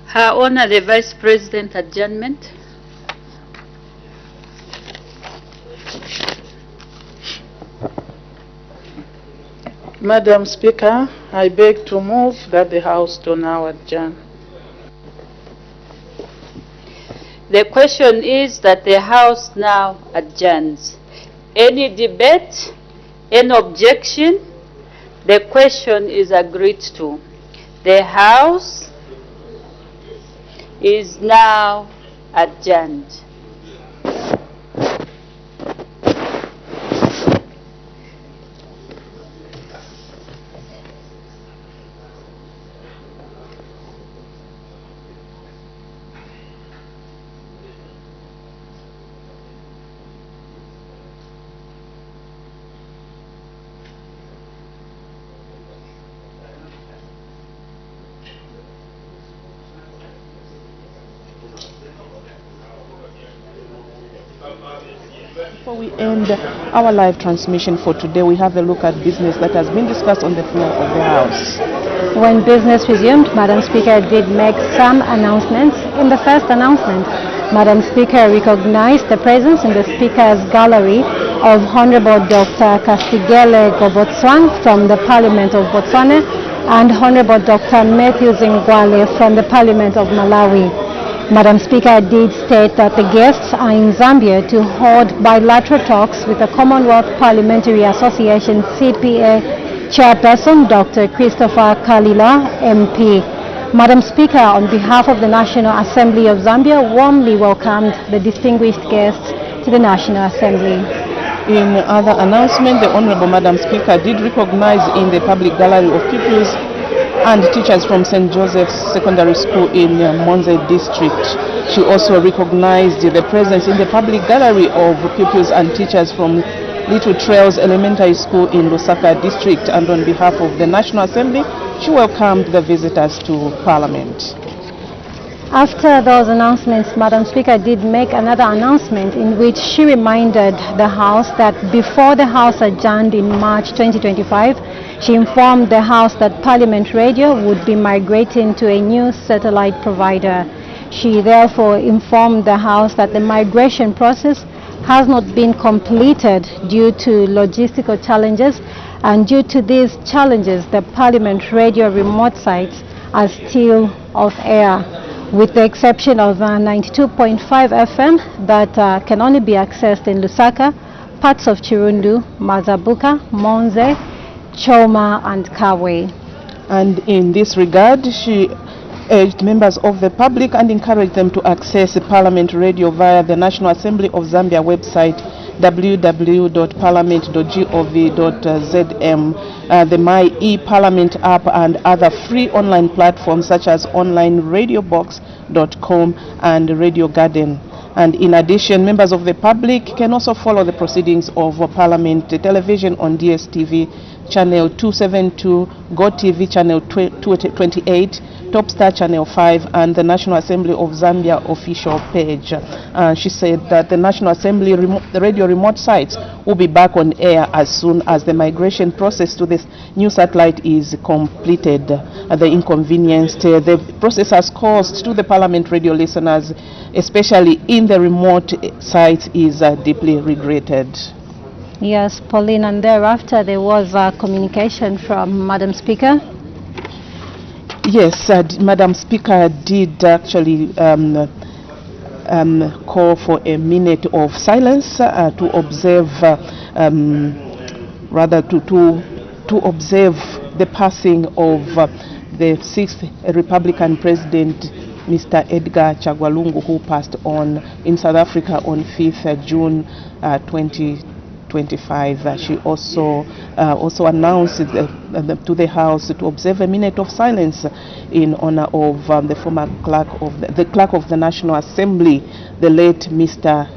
Her Honor, the Vice President, adjournment. Madam Speaker, I beg to move that the House do now adjourn. The question is that the House now adjourns. Any debate? Any objection? The question is agreed to. The House is now adjourned. Before we end our live transmission for today, we have a look at business that has been discussed on the floor of the House. When business resumed, Madam Speaker did make some announcements. In the first announcement, Madam Speaker recognized the presence in the Speaker's gallery of Honorable Dr. Kastigele Gobotswang from the Parliament of Botswana and Honorable Dr. Matthew Zingwale from the Parliament of Malawi. Madam Speaker, I did state that the guests are in Zambia to hold bilateral talks with the Commonwealth Parliamentary Association CPA Chairperson Dr. Christopher Kalila, MP. Madam Speaker, on behalf of the National Assembly of Zambia, warmly welcomed the distinguished guests to the National Assembly. In other announcement, the Honorable Madam Speaker did recognize in the public gallery of pupils and teachers from St. Joseph's Secondary School in Monze District. She also recognized the presence in the public gallery of pupils and teachers from Little Trails Elementary School in Lusaka District, and on behalf of the National Assembly, she welcomed the visitors to Parliament. After those announcements, Madam Speaker did make another announcement in which she reminded the House that before the House adjourned in March 2025, she informed the House that Parliament Radio would be migrating to a new satellite provider. She therefore informed the House that the migration process has not been completed due to logistical challenges, and due to these challenges, the Parliament Radio remote sites are still off air, with the exception of 92.5 FM that can only be accessed in Lusaka, parts of Chirundu, Mazabuka, Monze, Choma and Kawe. And in this regard, she urged members of the public and encouraged them to access Parliament Radio via the National Assembly of Zambia website www.parliament.gov.zm, the My e-Parliament app and other free online platforms such as onlineradiobox.com and Radio Garden. And in addition, members of the public can also follow the proceedings of Parliament television on DSTV Channel 272, GoTV Channel 228, Topstar Channel 5, and the National Assembly of Zambia official page. She said that the National Assembly the radio remote sites will be back on air as soon as the migration process to this new satellite is completed. The inconvenience the process has caused to the Parliament radio listeners, especially in the remote sites, is deeply regretted. Yes, Pauline, and thereafter there was a communication from Madam Speaker. Yes, Madam Speaker did actually call for a minute of silence to observe, to observe the passing of the 6th Republican President, Mr. Edgar Chagwa, who passed on in South Africa on 5th June 2025. She also announced to the House to observe a minute of silence in honor of the former clerk of the National Assembly, the late Mr.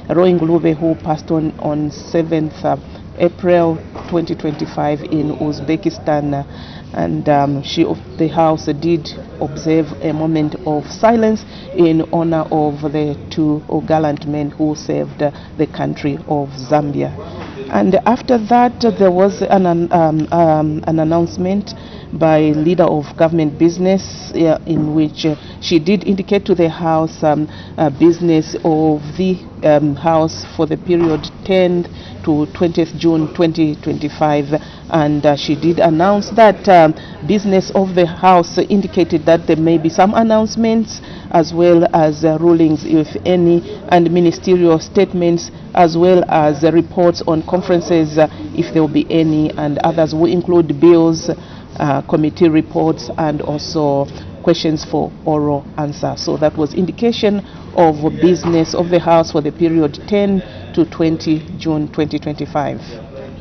Roy Nguluve, who passed on 7th April 2025 in Uzbekistan. And the House did observe a moment of silence in honor of the two gallant men who saved the country of Zambia. And after that, there was an announcement by leader of government business in which she did indicate to the House business of the House for the period 10th to 20th June 2025, and she did announce that business of the House indicated that there may be some announcements as well as rulings, if any, and ministerial statements, as well as reports on conferences, if there will be any, and others will include bills, committee reports, and also questions for oral answer. So that was indication of business of the House for the period 10 to 20 June 2025.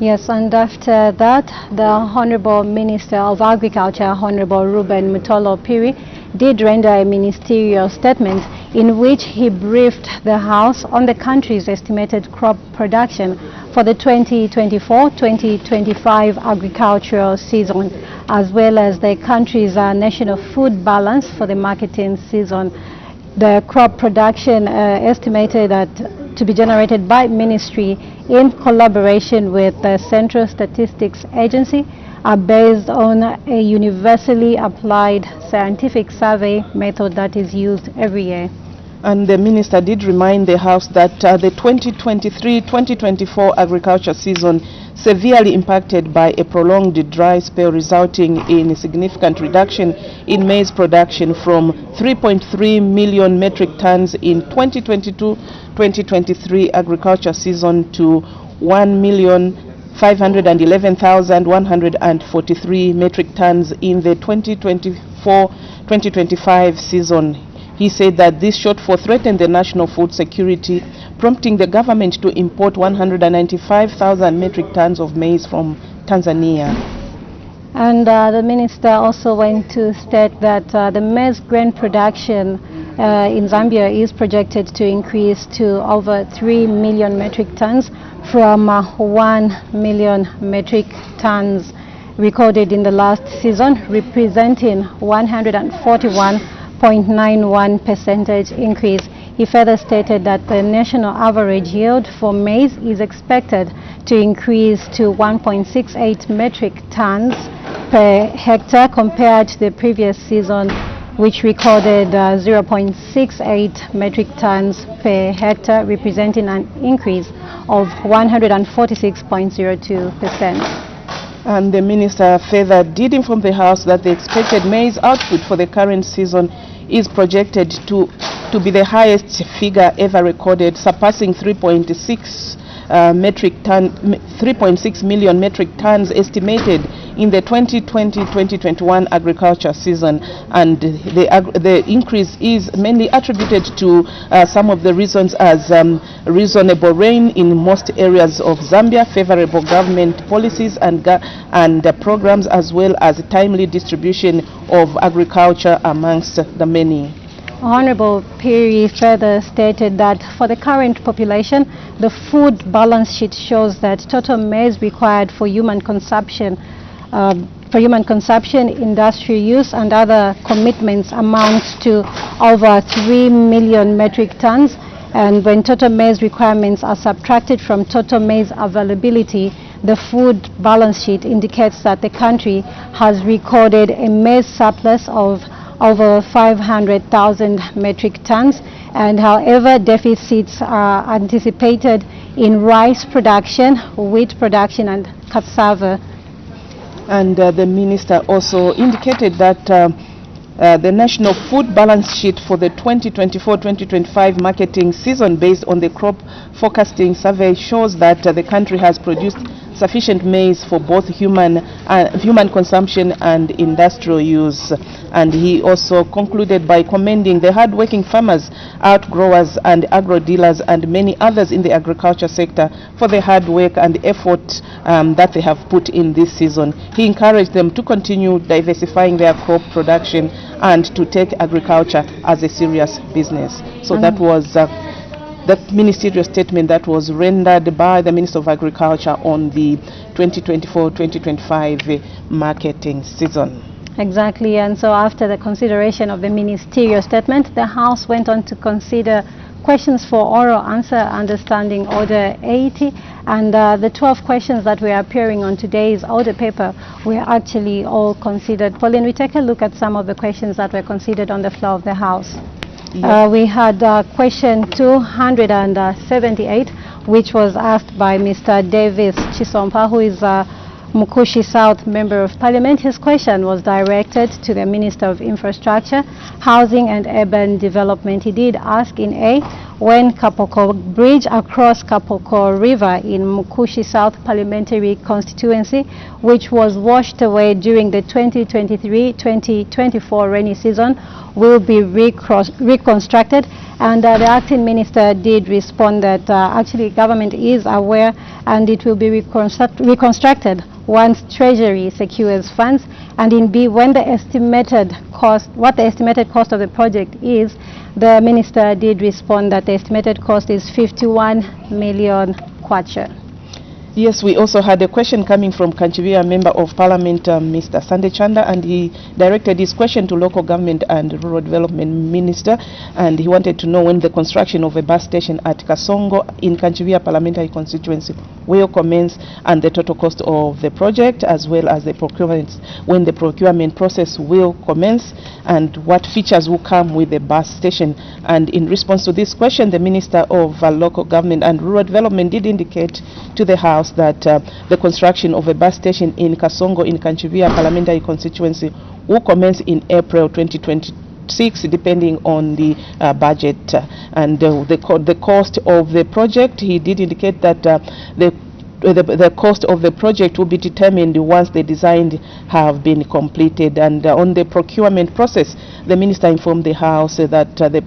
Yes, and after that, the Honorable Minister of Agriculture, Honorable Ruben Mutolo Piri, did render a ministerial statement in which he briefed the House on the country's estimated crop production for the 2024-2025 agricultural season, as well as the country's national food balance for the marketing season. The crop production estimated to be generated by ministry in collaboration with the Central Statistics Agency are based on a universally applied scientific survey method that is used every year. And the minister did remind the House that the 2023-2024 agriculture season severely impacted by a prolonged dry spell, resulting in a significant reduction in maize production from 3.3 million metric tons in 2022-2023 agriculture season to 1,511,143 metric tons in the 2024-2025 season. He said that this shortfall threatened the national food security, prompting the government to import 195,000 metric tons of maize from Tanzania. And the minister also went to state that the maize grain production in Zambia is projected to increase to over 3 million metric tons from 1 million metric tons recorded in the last season, representing 141.91% increase. He further stated that the national average yield for maize is expected to increase to 1.68 metric tons per hectare compared to the previous season, which recorded 0.68 metric tons per hectare, representing an increase of 146.02%. And the minister further did inform the House that the expected maize output for the current season is projected to be the highest figure ever recorded, surpassing 3.6 million metric tons estimated in the 2020-2021 agriculture season. And the increase is mainly attributed to some of the reasons as reasonable rain in most areas of Zambia, favorable government policies and programs, as well as timely distribution of agriculture amongst the many. Honorable Piri further stated that for the current population, the food balance sheet shows that total maize required for human consumption, industrial use and other commitments amounts to over 3 million metric tons. And when total maize requirements are subtracted from total maize availability, the food balance sheet indicates that the country has recorded a maize surplus of over 500,000 metric tons, and however deficits are anticipated in rice production, wheat production and cassava. And the minister also indicated that the national food balance sheet for the 2024-2025 marketing season, based on the crop forecasting survey, shows that the country has produced sufficient maize for both human consumption and industrial use. And he also concluded by commending the hard-working farmers, outgrowers and agro-dealers and many others in the agriculture sector for the hard work and effort that they have put in this season. He encouraged them to continue diversifying their crop production and to take agriculture as a serious business. So that was that ministerial statement that was rendered by the Minister of Agriculture on the 2024-2025 marketing season. Exactly, and so after the consideration of the ministerial statement, the House went on to consider questions for oral answer under Standing Order 80, and the 12 questions that were appearing on today's order paper were actually all considered. Pauline, we take a look at some of the questions that were considered on the floor of the House. Yes. We had question 278, which was asked by Mr. Davis Chisompa, who is Mukushi South Member of Parliament. His question was directed to the Minister of Infrastructure, Housing and Urban Development. He did ask in A, when Kapoko Bridge across Kapoko River in Mukushi South Parliamentary constituency, which was washed away during the 2023-2024 rainy season, will be reconstructed. And the acting minister did respond that actually government is aware and it will be reconstructed once Treasury secures funds. And in B, when the estimated cost, what the estimated cost of the project is, the minister did respond that the estimated cost is 51 million kwacha. Yes, we also had a question coming from Kanchivia, Member of Parliament, Mr. Sande Chanda, and he directed his question to Local Government and Rural Development Minister, and he wanted to know when the construction of a bus station at Kasongo in Kanchivia Parliamentary constituency will commence, and the total cost of the project, as well as the procurement, when the procurement process will commence, and what features will come with the bus station. And in response to this question, the Minister of Local Government and Rural Development did indicate to the House that the construction of a bus station in Kasongo in Kanchivia Parliamentary constituency will commence in April 2026, depending on the budget. And the cost of the project, he did indicate that the cost of the project will be determined once the design have been completed. And on the procurement process, the Minister informed the House that the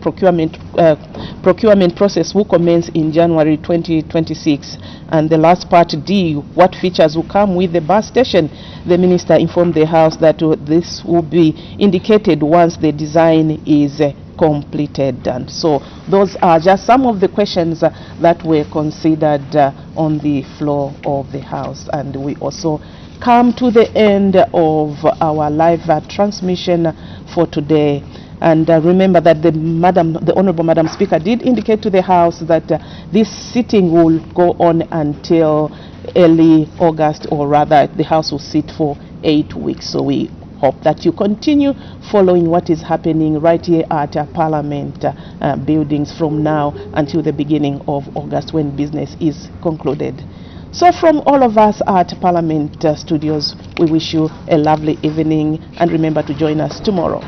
procurement process will commence in January 2026. And the last part, D, what features will come with the bus station, the Minister informed the House that this will be indicated once the design is completed. And so those are just some of the questions that were considered on the floor of the House. And we also come to the end of our live transmission for today. And remember that the Honorable Madam Speaker did indicate to the House that this sitting will go on until early August, or rather the House will sit for 8 weeks. So we hope that you continue following what is happening right here at Parliament buildings from now until the beginning of August, when business is concluded. So from all of us at Parliament Studios, we wish you a lovely evening, and remember to join us tomorrow.